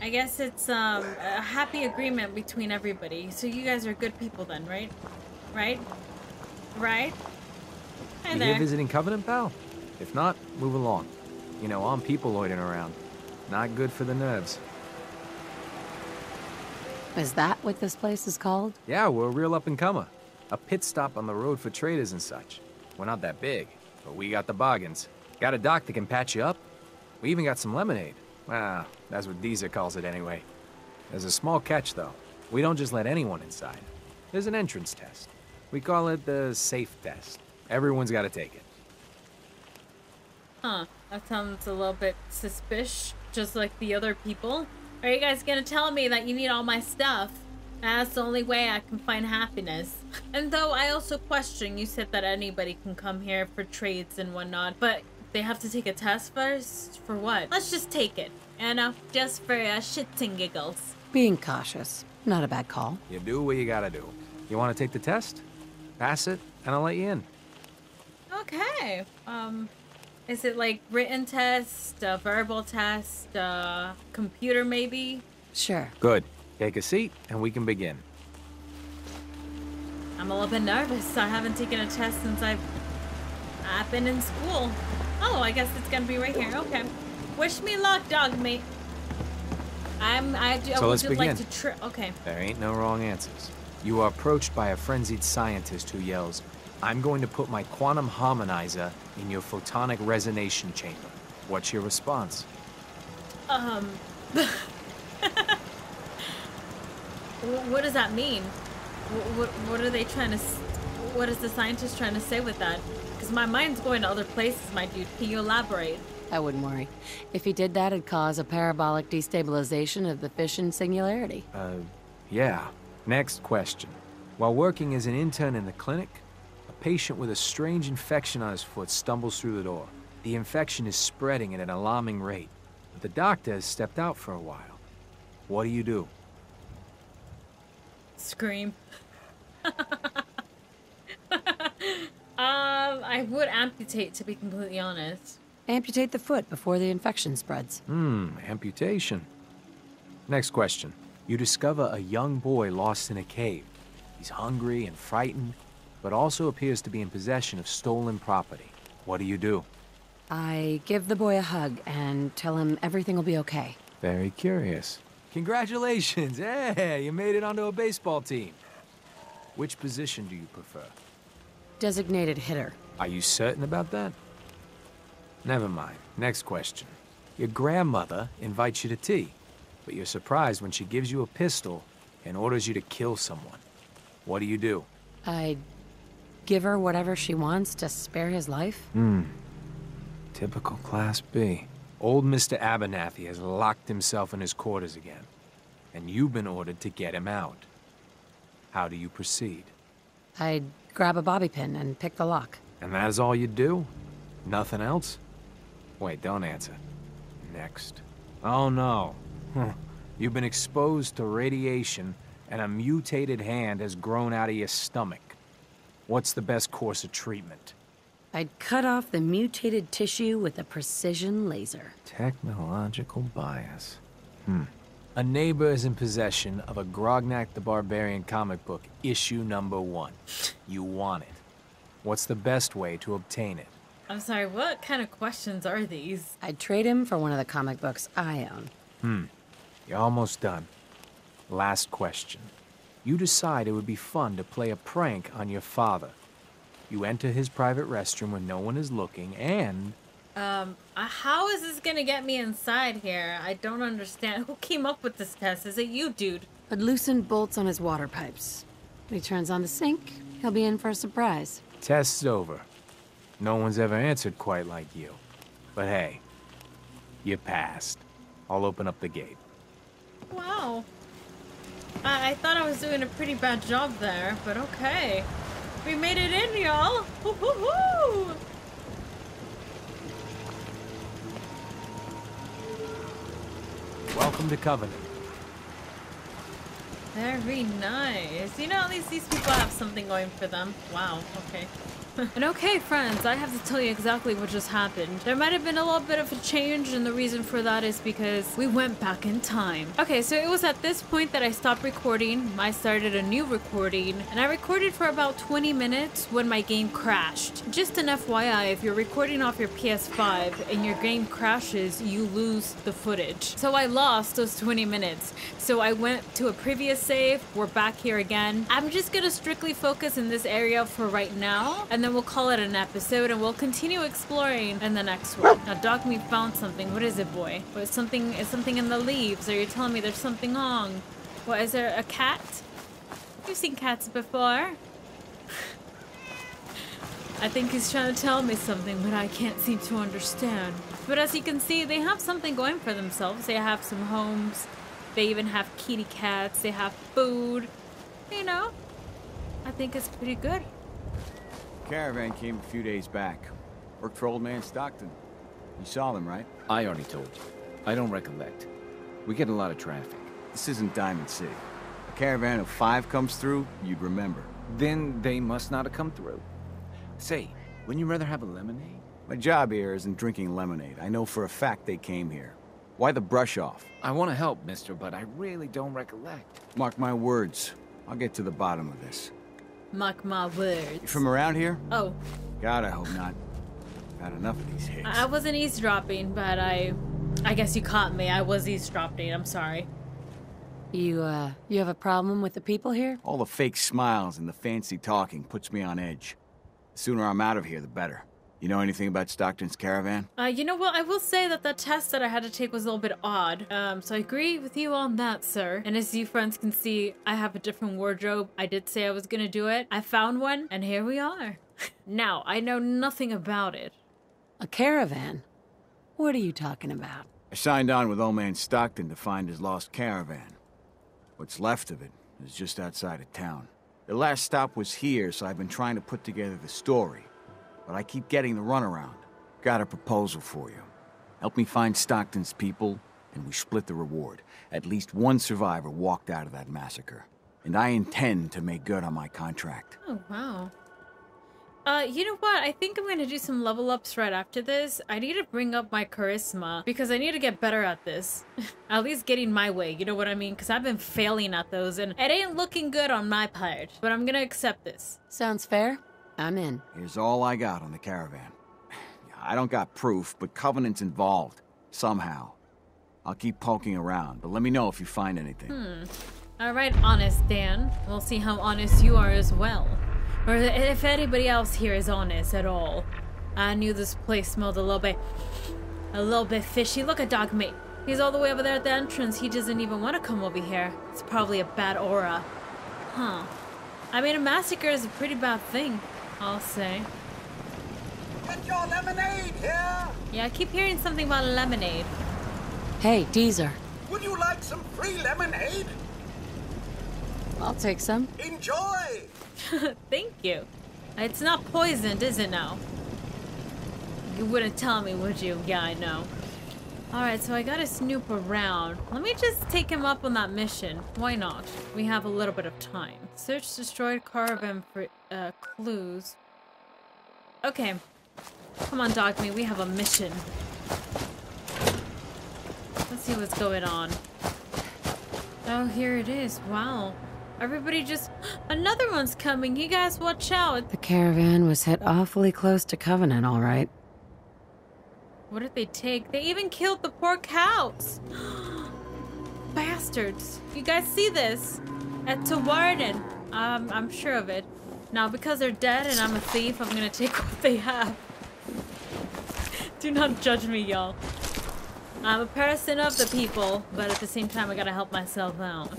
I guess it's a happy agreement between everybody. So you guys are good people then, right? Right? Right? Hi You there. here visiting Covenant, pal? If not, move along. You know, I'm people loitering around. Not good for the nerves. Is that what this place is called? Yeah, we're a real up-and-comer. A pit stop on the road for traders and such. We're not that big, but we got the bargains. Got a doc that can patch you up. We even got some lemonade. Well, that's what Deezer calls it anyway. There's a small catch, though. We don't just let anyone inside. There's an entrance test. We call it the safe test. Everyone's got to take it. Huh. That sounds a little bit suspicious, just like the other people. Are you guys gonna tell me that you need all my stuff? That's the only way I can find happiness. And though I also question, you said that anybody can come here for trades and whatnot, but they have to take a test first? For what? Let's just take it. You know, just for shits and giggles. Being cautious. Not a bad call. You do what you gotta do. You want to take the test? Pass it, and I'll let you in. Okay. Is it like written test, verbal test, computer maybe? Sure. Good. Take a seat, and we can begin. I'm a little bit nervous. I haven't taken a test since I've been in school. Oh, I guess it's gonna be right here. Okay. Wish me luck, dog mate. I So would let's like begin. to okay. There ain't no wrong answers. You are approached by a frenzied scientist who yells, "I'm going to put my quantum harmonizer in your photonic resonation chamber." What's your response? What does that mean? What are they trying to? What is the scientist trying to say with that? Because my mind's going to other places, my dude. Can you elaborate? I wouldn't worry. If he did that, it'd cause a parabolic destabilization of the fission singularity. Yeah. Next question. While working as an intern in the clinic, a patient with a strange infection on his foot stumbles through the door. The infection is spreading at an alarming rate, but the doctor has stepped out for a while. What do? Scream. I would amputate, to be completely honest. Amputate the foot before the infection spreads. Amputation. Next question. You discover a young boy lost in a cave. He's hungry and frightened, but also appears to be in possession of stolen property. What do? I give the boy a hug and tell him everything will be okay. Very curious. Congratulations! Hey, you made it onto a baseball team. Which position do you prefer? Designated hitter. Are you certain about that? Never mind. Next question. Your grandmother invites you to tea, but you're surprised when she gives you a pistol and orders you to kill someone. What do? I give her whatever she wants to spare his life. Typical Class B. Old Mr. Abernathy has locked himself in his quarters again, and you've been ordered to get him out. How do you proceed? I'd grab a bobby pin and pick the lock. And that is all you do? Nothing else? Wait, don't answer. Next. Oh no. You've been exposed to radiation and a mutated hand has grown out of your stomach. What's the best course of treatment? I'd cut off the mutated tissue with a precision laser. Technological bias. A neighbor is in possession of a Grognak the Barbarian comic book, issue number 1. You want it. What's the best way to obtain it? I'm sorry, what kind of questions are these? I'd trade him for one of the comic books I own. You're almost done. Last question. You decide it would be fun to play a prank on your father. You enter his private restroom when no one is looking, and... how is this gonna get me inside here? I don't understand. Who came up with this test? Is it you, dude? I'd loosen bolts on his water pipes. When he turns on the sink, he'll be in for a surprise. Test's over. No one's ever answered quite like you. But hey, you passed. I'll open up the gate. Wow. I thought I was doing a pretty bad job there, but okay. We made it in, y'all. Woo-hoo-hoo! Welcome to Covenant. Very nice. You know, at least these people have something going for them. Wow, okay. And okay, friends, I have to tell you exactly what just happened. There might have been a little bit of a change, and the reason for that is because we went back in time. Okay, so it was at this point that I stopped recording. I started a new recording, and I recorded for about 20 minutes when my game crashed. Just an FYI, if you're recording off your PS5 and your game crashes, you lose the footage. So I lost those 20 minutes. So I went to a previous save. We're back here again. I'm just gonna strictly focus in this area for right now, and then we'll call it an episode, and we'll continue exploring in the next one. Now, Dog Me found something. What is it, boy? What is something in the leaves? Are you telling me there's something wrong? What, is there a cat? You've seen cats before. I think he's trying to tell me something, but I can't seem to understand. But as you can see, they have something going for themselves. They have some homes. They even have kitty cats. They have food. You know, I think it's pretty good. Caravan came a few days back. Worked for Old Man Stockton. You saw them, right? I already told you. I don't recollect. We get a lot of traffic. This isn't Diamond City. A caravan of 5 comes through, you'd remember. Then they must not have come through. Say, wouldn't you rather have a lemonade? My job here isn't drinking lemonade. I know for a fact they came here. Why the brush off? I want to help, mister, but I really don't recollect. Mark my words. I'll get to the bottom of this. Mark my words. You from around here? Oh. God, I hope not. Had enough of these hicks. I wasn't eavesdropping, but I I guess you caught me. I was eavesdropping. I'm sorry. You have a problem with the people here? All the fake smiles and the fancy talking puts me on edge. The sooner I'm out of here, the better. You know anything about Stockton's caravan? You know what? I will say that the test that I had to take was a little bit odd. So I agree with you on that, sir. And as you friends can see, I have a different wardrobe. I did say I was gonna do it. I found one, and here we are. Now, I know nothing about it. A caravan? What are you talking about? I signed on with old man Stockton to find his lost caravan. What's left of it is just outside of town. The last stop was here, so I've been trying to put together the story. But I keep getting the runaround. Got a proposal for you. Help me find Stockton's people, and we split the reward. At least one survivor walked out of that massacre. And I intend to make good on my contract. Oh, wow. You know what? I think I'm gonna do some level ups right after this. I need to bring up my charisma because I need to get better at this. At least getting my way, you know what I mean? Because I've been failing at those and it ain't looking good on my part. But I'm gonna accept this. Sounds fair. I'm in. Here's all I got on the caravan. I don't got proof, but Covenant's involved. Somehow. I'll keep poking around, but let me know if you find anything. Alright, honest Dan. We'll see how honest you are as well. Or if anybody else here is honest at all. I knew this place smelled a little bit fishy. Look at Dog Mate. He's all the way over there at the entrance. He doesn't even want to come over here. It's probably a bad aura. Huh. I mean, a massacre is a pretty bad thing, I'll say. Get your lemonade here! Yeah, I keep hearing something about lemonade. Hey, Deezer. Would you like some free lemonade? I'll take some. Enjoy! Thank you. It's not poisoned, is it now? You wouldn't tell me, would you? Yeah, I know. Alright, so I gotta snoop around. Let me just take him up on that mission. Why not? We have a little bit of time. Search destroyed caravan for clues. Okay. Come on, Dog Me. We have a mission. Let's see what's going on. Oh, here it is. Wow. Everybody just... Another one's coming. You guys watch out. The caravan was hit awfully close to Covenant, all right. What did they take? They even killed the poor cows. Bastards. You guys see this? At Warden. I'm sure of it. Now, because they're dead and I'm a thief, I'm gonna take what they have. Do not judge me, y'all. I'm a person of the people, but at the same time, I gotta help myself out.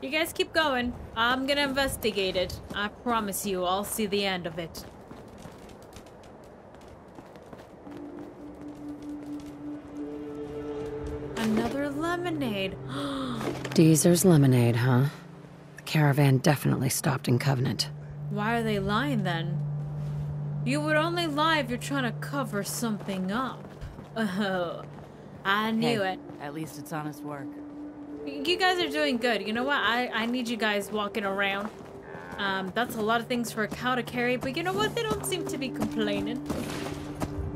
You guys keep going. I'm gonna investigate it. I promise you, I'll see the end of it. Another lemonade. Deezer's lemonade, huh? The caravan definitely stopped in Covenant. Why are they lying then? You would only lie if you're trying to cover something up. Oh, I knew it. At least it's honest work. You guys are doing good. You know what? I need you guys walking around. That's a lot of things for a cow to carry, but you know what? They don't seem to be complaining.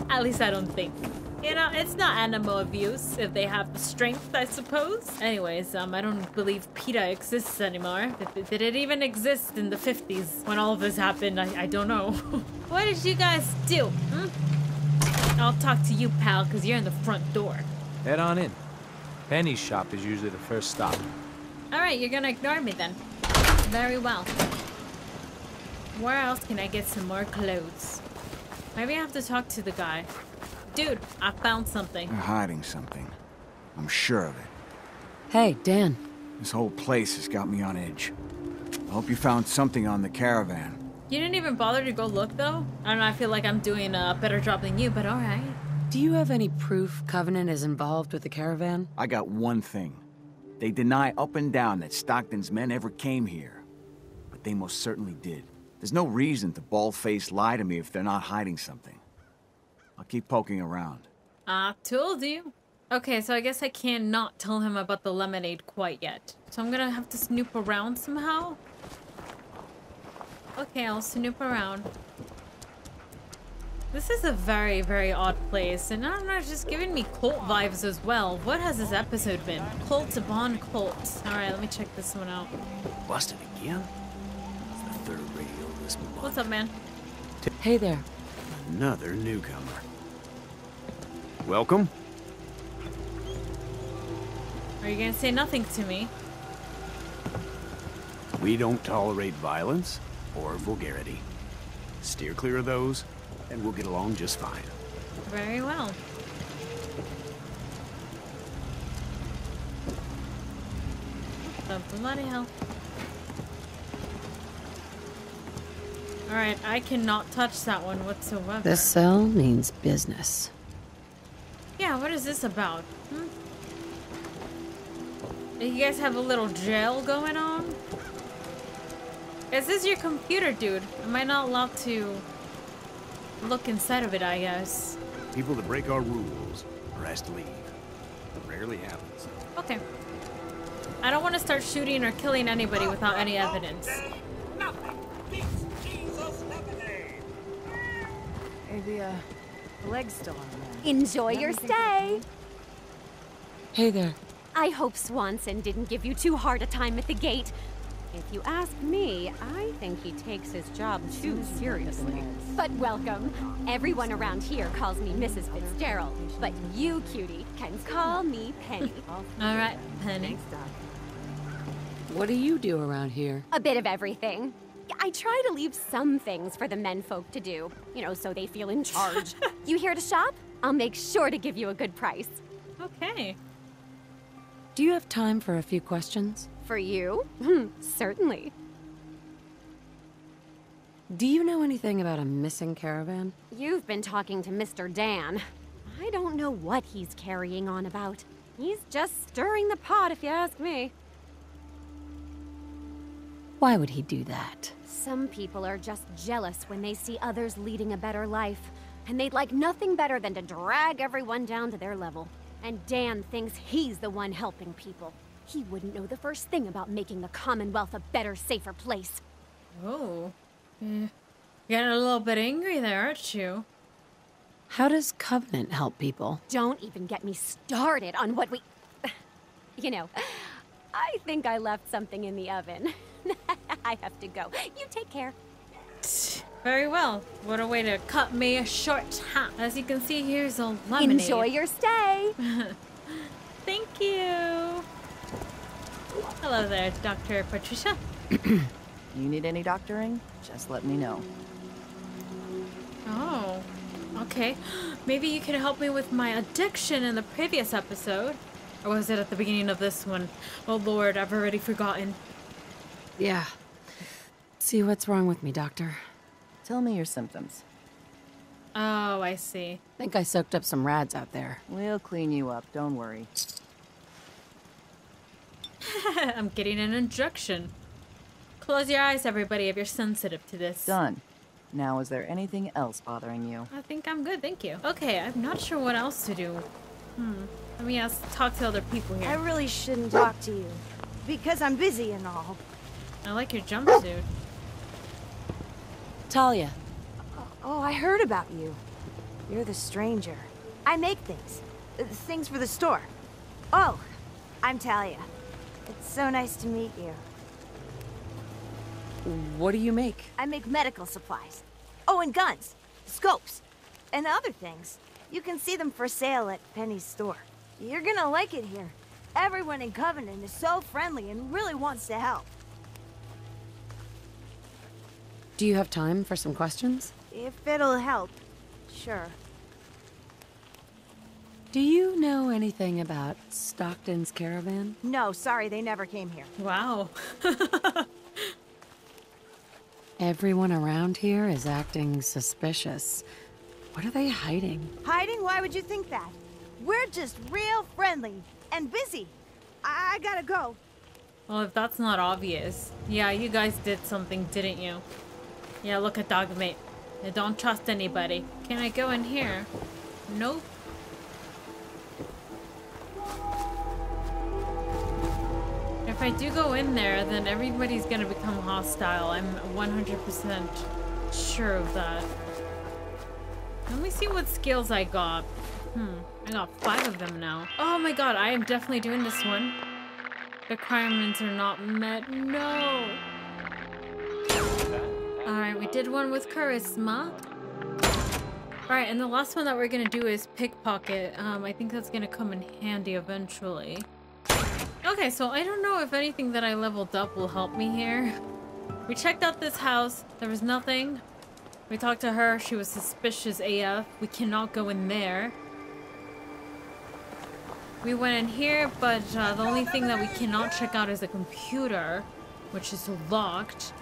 At least I don't think. You know, it's not animal abuse if they have the strength, I suppose. Anyways, I don't believe PETA exists anymore. Did it even exist in the 50s when all of this happened? I don't know. What did you guys do? I'll talk to you, pal, because you're in the front door. Head on in. Penny's shop is usually the first stop. Alright, you're gonna ignore me then. Very well. Where else can I get some more clothes? Maybe I have to talk to the guy. Dude, I found something. They're hiding something. I'm sure of it. Hey, Dan. This whole place has got me on edge. I hope you found something on the caravan. You didn't even bother to go look, though? I don't know, I feel like I'm doing a better job than you, but alright. Do you have any proof Covenant is involved with the caravan? I got one thing. They deny up and down that Stockton's men ever came here. But they most certainly did. There's no reason to bald-faced lie to me if they're not hiding something. I'll keep poking around. I told you. Okay, so I guess I cannot tell him about the lemonade quite yet. So I'm gonna have to snoop around somehow. Okay, I'll snoop around. This is a very, very odd place, and I don't know, it's just giving me cult vibes as well. What has this episode been? Cults upon cults. Alright, let me check this one out. Busted again? It's the third radio this month. What's up, man? Hey there. Another newcomer. Welcome. Are you gonna say nothing to me? We don't tolerate violence or vulgarity. Steer clear of those, and we'll get along just fine. Very well. Oh, bloody hell. Alright, I cannot touch that one whatsoever. This cell means business. Yeah, what is this about? You guys have a little jail going on? Is this your computer, dude? Am I not allowed to look inside of it, I guess? People that break our rules are asked to leave. It rarely happens. Okay. I don't want to start shooting or killing anybody without any evidence. Maybe, the leg's still on there. Enjoy your stay. Hey there. I hope Swanson didn't give you too hard a time at the gate. If you ask me, I think he takes his job too seriously. But welcome. Everyone around here calls me Mrs. Fitzgerald, but you, cutie, can call me Penny. All right, Penny. What do you do around here? A bit of everything. I try to leave some things for the menfolk to do, you know, so they feel in charge. You here to shop? I'll make sure to give you a good price. Okay. Do you have time for a few questions? For you? Certainly. Do you know anything about a missing caravan? You've been talking to Mr. Dan. I don't know what he's carrying on about. He's just stirring the pot, if you ask me. Why would he do that? Some people are just jealous when they see others leading a better life, and they'd like nothing better than to drag everyone down to their level. And Dan thinks he's the one helping people. He wouldn't know the first thing about making the Commonwealth a better, safer place. Oh. You're getting a little bit angry there, aren't you? How does Covenant help people? Don't even get me started on what we... You know, I think I left something in the oven. I have to go. You take care. Very well. What a way to cut me a short. As you can see, here's a lemonade. Enjoy your stay. Thank you. Hello there, Dr. Patricia. You need any doctoring? Just let me know. Oh, okay. Maybe you could help me with my addiction in the previous episode. Or was it at the beginning of this one? Oh Lord, I've already forgotten. Yeah. See what's wrong with me, Doctor. Tell me your symptoms. Oh, I see. Think I soaked up some rads out there. We'll clean you up, don't worry. I'm getting an injection. Close your eyes, everybody, if you're sensitive to this. Done. Now, is there anything else bothering you? I think I'm good, thank you. Okay, I'm not sure what else to do. Let me talk to other people here. I really shouldn't talk to you, because I'm busy and all. I like your jumpsuit. Talia. Oh, I heard about you. You're the stranger. I make things. Things for the store. Oh, I'm Talia. It's so nice to meet you. What do you make? I make medical supplies. Oh, and guns, scopes, and other things. You can see them for sale at Penny's store. You're gonna like it here. Everyone in Covenant is so friendly and really wants to help. Do you have time for some questions? If it'll help, sure. Do you know anything about Stockton's caravan? No, sorry, they never came here. Wow. Everyone around here is acting suspicious. What are they hiding? Hiding? Why would you think that? We're just real friendly and busy. I gotta go. Well, if that's not obvious. Yeah, you guys did something, didn't you? Yeah, look at Dogmate. I don't trust anybody. Can I go in here? Nope. If I do go in there, then everybody's gonna become hostile. I'm 100% sure of that. Let me see what skills I got. I got 5 of them now. Oh my god, I am definitely doing this one. The requirements are not met. No. Alright, we did one with charisma. Alright, and the last one that we're gonna do is pickpocket. I think that's gonna come in handy eventually. Okay, so I don't know if anything that I leveled up will help me here. We checked out this house. There was nothing. We talked to her. She was suspicious AF. We cannot go in there. We went in here, but the only thing that we cannot check out is the computer, which is locked.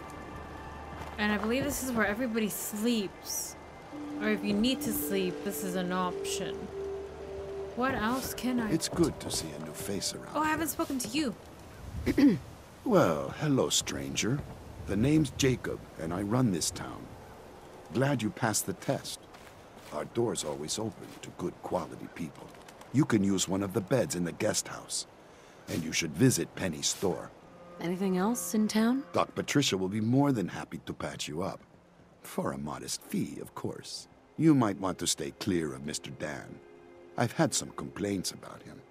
And I believe this is where everybody sleeps. Or if you need to sleep, this is an option. What else can I... It's good to see a new face around. Oh, I haven't spoken to you. Well, hello, stranger. The name's Jacob, and I run this town. Glad you passed the test. Our door's always open to good quality people. You can use one of the beds in the guest house. And you should visit Penny's store. Anything else in town? Doc Patricia will be more than happy to patch you up. For a modest fee, of course. You might want to stay clear of Mr. Dan. I've had some complaints about him.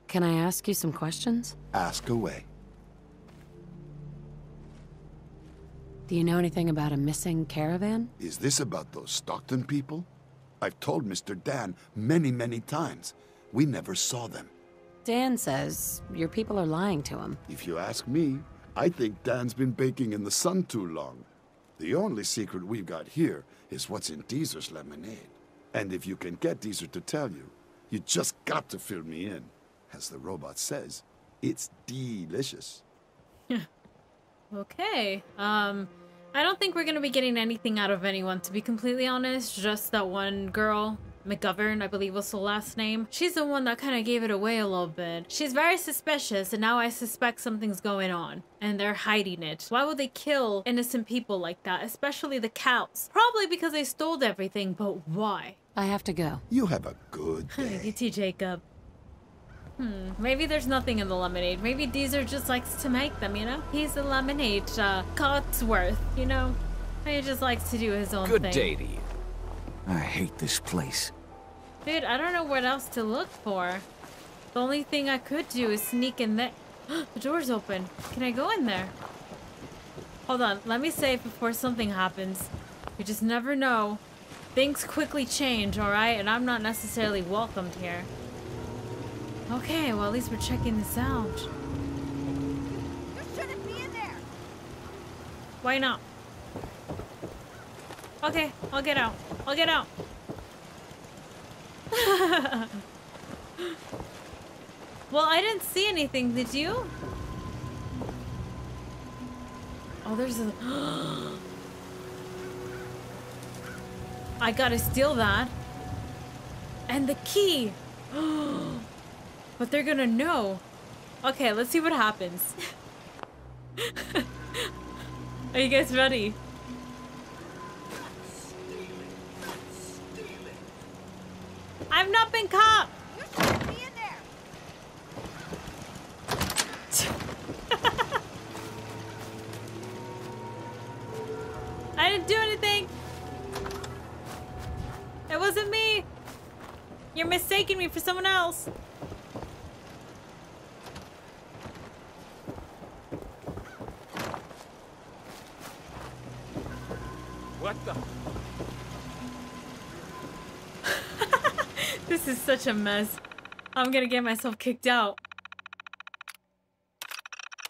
Can I ask you some questions? Ask away. Do you know anything about a missing caravan? Is this about those Stockton people? I've told Mr. Dan many, many times. We never saw them. Dan says your people are lying to him. If you ask me, I think Dan's been baking in the sun too long. The only secret we've got here is what's in Deezer's lemonade. And if you can get Deezer to tell you, you just got to fill me in. As the robot says, it's delicious. Okay. I don't think we're gonna be getting anything out of anyone, to be completely honest. Just that one girl, McGovern, I believe was the last name. She's the one that kind of gave it away a little bit. She's very suspicious, and now I suspect something's going on, and they're hiding it. Why would they kill innocent people like that, especially the cows? Probably because they stole everything, but why? I have to go. You have a good day. You too, Jacob. Maybe there's nothing in the lemonade. Maybe Deezer just likes to make them, you know? He's a lemonade Cotsworth, you know? He just likes to do his own thing. Good day to you. I hate this place. Dude, I don't know what else to look for. The only thing I could do is sneak in there. The door's open. Can I go in there? Hold on, let me save before something happens. You just never know. Things quickly change, alright? And I'm not necessarily welcomed here. Okay, well at least we're checking this out. You shouldn't be in there. Why not? Okay, I'll get out. I'll get out. Well, I didn't see anything, did you? Oh, there's a... I gotta steal that. And the key. But they're gonna know. Okay, let's see what happens. Are you guys ready? I've not been caught. You shouldn't be in there. I didn't do anything. It wasn't me. You're mistaking me for someone else. What the? This is such a mess. I'm gonna get myself kicked out.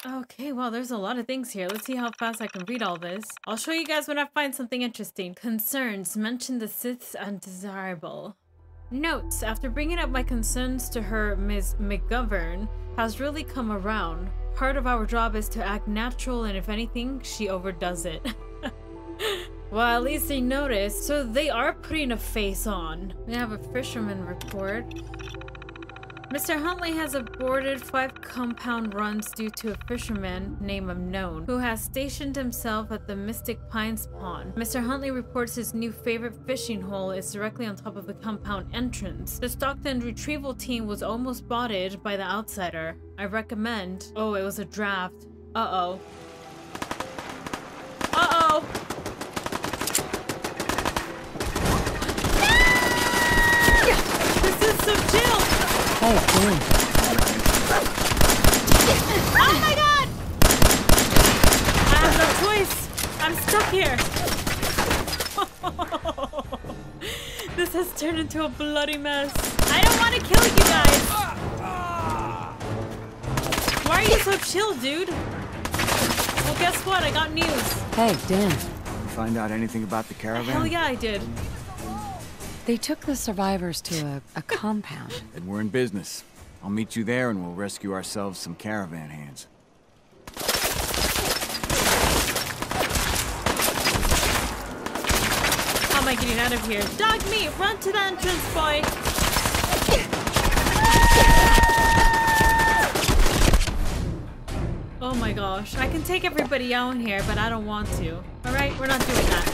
Okay, well, there's a lot of things here. Let's see how fast I can read all this. I'll show you guys when I find something interesting. Concerns. Mention the Sith's undesirable. Notes. After bringing up my concerns to her, Ms. McGovern has really come around. Part of our job is to act natural, and if anything, she overdoes it. Well, at least they noticed. So they are putting a face on. We have a fisherman report. Mr. Huntley has aborted 5 compound runs due to a fisherman, name unknown, who has stationed himself at the Mystic Pines Pond. Mr. Huntley reports his new favorite fishing hole is directly on top of the compound entrance. The Stockton retrieval team was almost spotted by the outsider. I recommend... Oh, it was a draft. Uh-oh. Uh-oh! This is some chill! Oh, boy. Oh my god! I have no choice. I'm stuck here. This has turned into a bloody mess. I don't want to kill you guys. Why are you so chill, dude? Well, guess what? I got news. Hey, Dan. You find out anything about the caravan? Hell yeah, I did. They took the survivors to a compound. Then we're in business. I'll meet you there and we'll rescue ourselves some caravan hands. How am I getting out of here? Dog meat, run to the entrance, boy. Oh my gosh, I can take everybody out here, but I don't want to. All right, we're not doing that.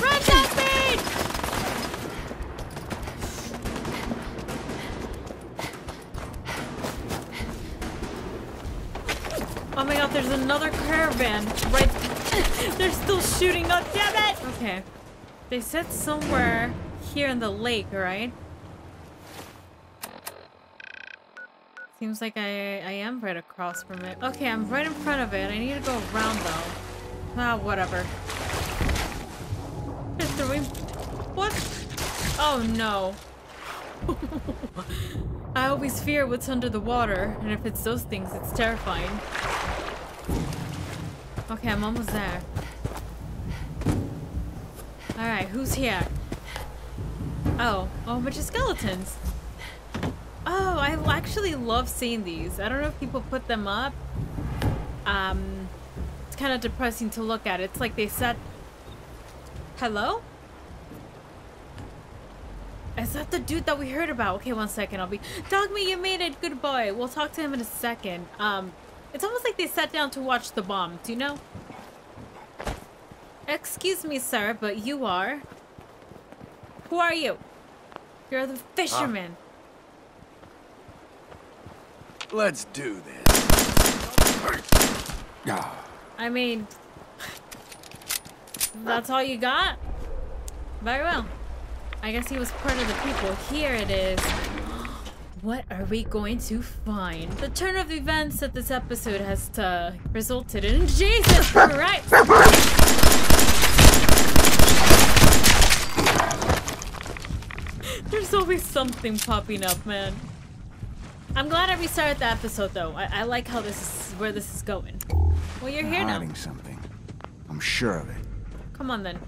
Run, dog meat! Oh my god, there's another caravan right. They're still shooting up, damn it! Okay. They said somewhere here in the lake, right? Seems like I am right across from it. Okay, I'm right in front of it. I need to go around though. Ah, whatever. They're throwing... What? Oh no. I always fear what's under the water, and if it's those things, it's terrifying. Okay, I'm almost there. Alright, who's here? Oh, a bunch of skeletons. Oh, I actually love seeing these. I don't know if people put them up. It's kind of depressing to look at. It's like they said... Hello? Is that the dude that we heard about? Okay, 1 second. I'll be... Dog me, you made it. Good boy. We'll talk to him in a second. It's almost like they sat down to watch the bomb. Do you know? Excuse me, sir, but you are... Who are you? You're the fisherman. Let's do this. I mean... That's all you got? Very well. I guess he was part of the people. Here it is. What are we going to find? The turn of events that this episode has resulted in. Jesus Christ! There's always something popping up, man. I'm glad I restarted the episode, though. I like how this is where this is going. Well, you're here now. Hiding something. I'm sure of it. Come on, then.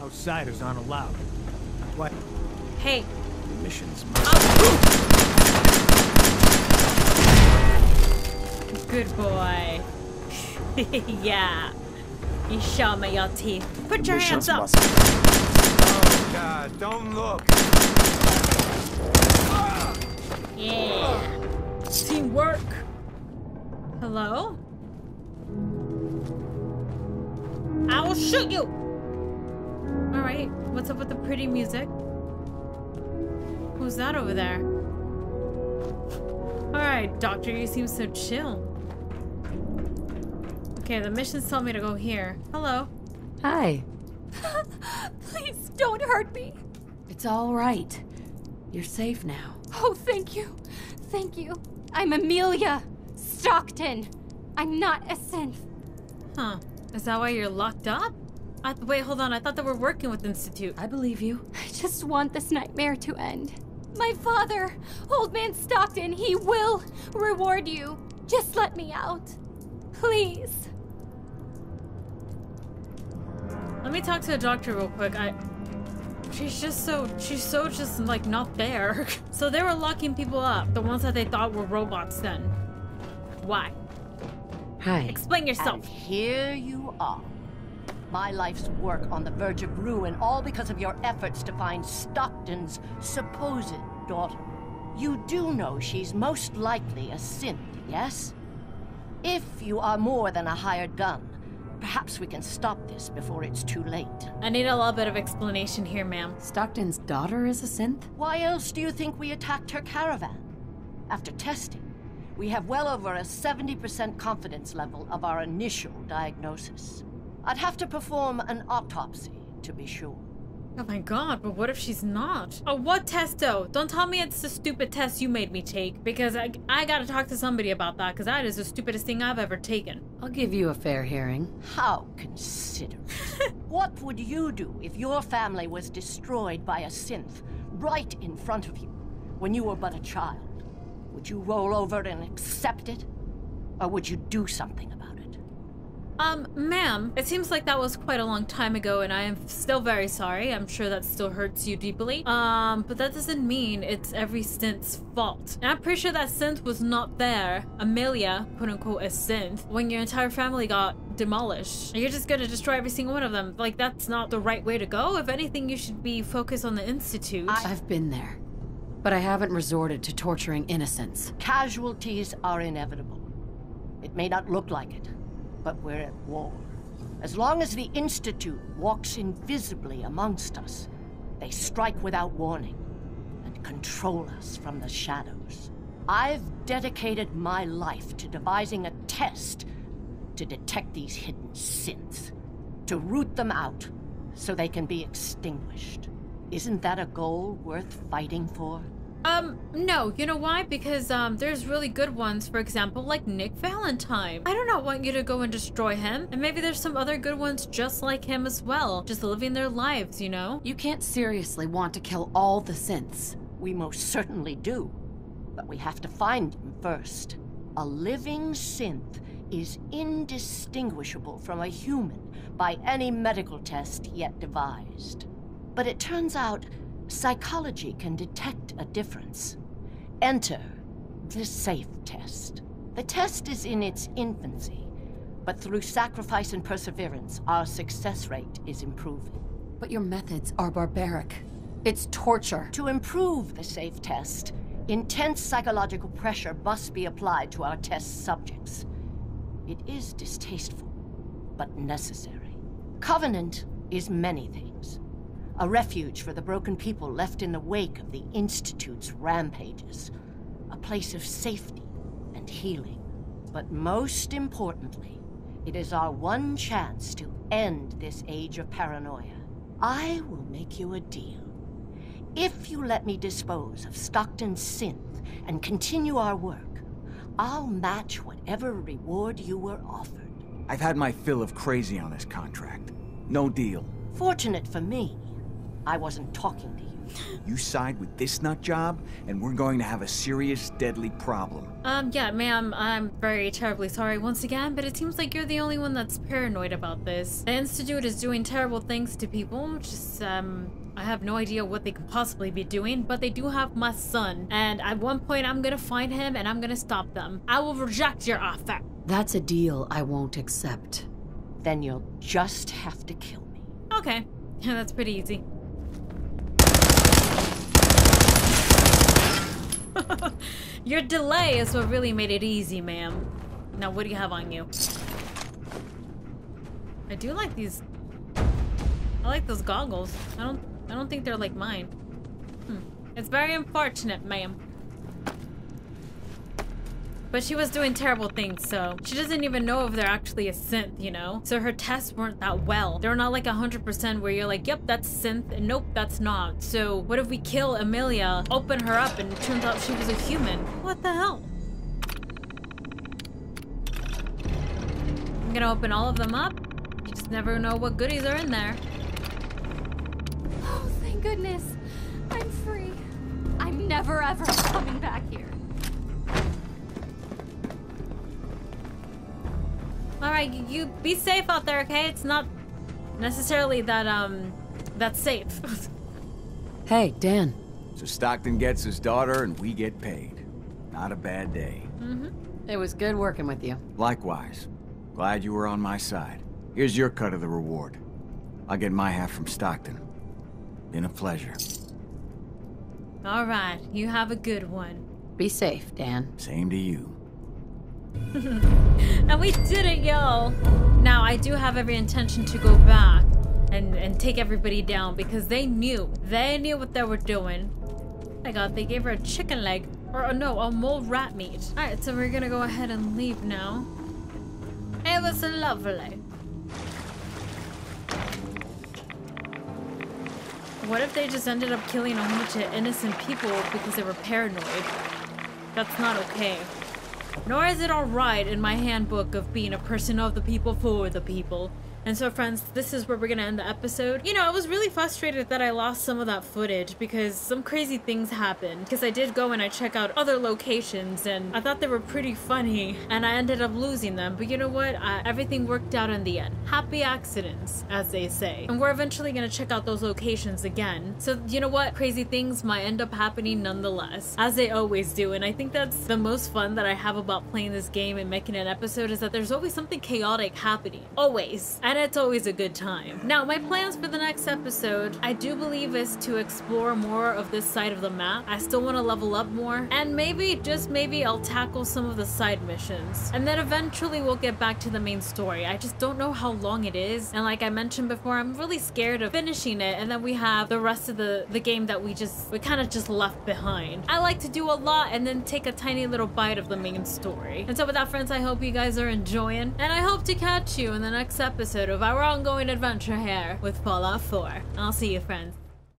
Outsiders aren't allowed. What? Hey. Missions. Good boy. Yeah. You show me your teeth. Put your hands up. Oh God! Don't look. Yeah. Teamwork. Hello? I will shoot you. All right. What's up with the pretty music? Who's that over there? All right, Doctor. You seem so chill. Okay, the missions tell me to go here. Hello. Hi. Please don't hurt me. It's all right. You're safe now. Oh, thank you. Thank you. I'm Amelia Stockton. I'm not a synth. Huh. Is that why you're locked up? Wait, hold on. I thought they were working with Institute. I believe you. I just want this nightmare to end. My father, Old Man Stockton, he will reward you. Just let me out. Please. Let me talk to the doctor real quick. She's so just like not there. So they were locking people up, the ones that they thought were robots then. Why? Hi. Explain yourself. And here you are. My life's work on the verge of ruin, all because of your efforts to find Stockton's supposed daughter. You do know she's most likely a synth, yes? If you are more than a hired gun, perhaps we can stop this before it's too late. I need a little bit of explanation here, ma'am. Stockton's daughter is a synth? Why else do you think we attacked her caravan? After testing, we have well over a 70% confidence level of our initial diagnosis. I'd have to perform an autopsy to be sure. Oh my god, but what if she's not? Oh, what test though? Don't tell me it's the stupid test you made me take, because I gotta talk to somebody about that, because that is the stupidest thing I've ever taken. I'll give you a fair hearing. How considerate. What would you do if your family was destroyed by a synth right in front of you when you were but a child? Would you roll over and accept it? Or would you do something about it? Ma'am, it seems like that was quite a long time ago, and I am still very sorry. I'm sure that still hurts you deeply. But that doesn't mean it's every synth's fault. And I'm pretty sure that synth was not there, Amelia, quote unquote, a synth, when your entire family got demolished. You're just gonna destroy every single one of them. Like, that's not the right way to go. If anything, you should be focused on the Institute. I've been there, but I haven't resorted to torturing innocents. Casualties are inevitable. It may not look like it, but we're at war. As long as the Institute walks invisibly amongst us, they strike without warning and control us from the shadows. I've dedicated my life to devising a test to detect these hidden synths, to root them out so they can be extinguished. Isn't that a goal worth fighting for? No. You know why? Because, there's really good ones, for example, like Nick Valentine. I do not want you to go and destroy him, and maybe there's some other good ones just like him as well, just living their lives, you know? You can't seriously want to kill all the synths. We most certainly do, but we have to find them first. A living synth is indistinguishable from a human by any medical test yet devised. But it turns out psychology can detect a difference. Enter the SAFE test. The test is in its infancy, but through sacrifice and perseverance, our success rate is improving. But your methods are barbaric. It's torture. To improve the SAFE test, intense psychological pressure must be applied to our test subjects. It is distasteful, but necessary. Covenant is many things. A refuge for the broken people left in the wake of the Institute's rampages. A place of safety and healing. But most importantly, it is our one chance to end this age of paranoia. I will make you a deal. If you let me dispose of Stockton's synth and continue our work, I'll match whatever reward you were offered. I've had my fill of crazy on this contract. No deal. Fortunate for me, I wasn't talking to you. You side with this nut job, and we're going to have a serious, deadly problem. Yeah, ma'am, I'm very terribly sorry once again, but it seems like you're the only one that's paranoid about this. The Institute is doing terrible things to people, just, I have no idea what they could possibly be doing, but they do have my son, and at one point I'm gonna find him and I'm gonna stop them. I will reject your offer. That's a deal I won't accept. Then you'll just have to kill me. Okay, yeah, that's pretty easy. Your delay is what really made it easy, ma'am. Now, what do you have on you? I do like these. I like those goggles. I don't think they're like mine. It's very unfortunate, ma'am. But she was doing terrible things, so she doesn't even know if they're actually a synth, you know? So her tests weren't that well. They're not like 100% where you're like, yep, that's synth, and nope, that's not. So what if we kill Amelia, open her up, and it turns out she was a human? What the hell? I'm gonna open all of them up. You just never know what goodies are in there. Oh, thank goodness. I'm free. I'm never ever coming back here. Alright, you be safe out there, okay? It's not necessarily that, that's safe. Hey, Dan. So Stockton gets his daughter and we get paid. Not a bad day. It was good working with you. Likewise. Glad you were on my side. Here's your cut of the reward. I'll get my half from Stockton. Been a pleasure. Alright, you have a good one. Be safe, Dan. Same to you. And we did it, y'all. Now, I do have every intention to go back and take everybody down because they knew what they were doing. Oh my god, they gave her a chicken leg. Or no, a mole rat meat. Alright, so we're gonna go ahead and leave now. It was lovely. What if they just ended up killing a whole bunch of innocent people because they were paranoid? That's not okay. Nor is it alright in my handbook of being a person of the people for the people. And so friends, this is where we're gonna end the episode. You know, I was really frustrated that I lost some of that footage because some crazy things happened. Because I did go and I check out other locations and I thought they were pretty funny and I ended up losing them. But you know what? Everything worked out in the end. Happy accidents, as they say. And we're eventually gonna check out those locations again. So you know what? Crazy things might end up happening nonetheless, as they always do. And I think that's the most fun that I have about playing this game and making an episode, is that there's always something chaotic happening. Always. And it's always a good time. Now, my plans for the next episode, I do believe, is to explore more of this side of the map. I still want to level up more, and maybe, just maybe, I'll tackle some of the side missions. And then eventually we'll get back to the main story. I just don't know how long it is, and like I mentioned before, I'm really scared of finishing it, and then we have the rest of the game that we kind of just left behind. I like to do a lot and then take a tiny little bite of the main story. And so with that, friends, I hope you guys are enjoying, and I hope to catch you in the next episode of our ongoing adventure here with Fallout 4. I'll see you, friends.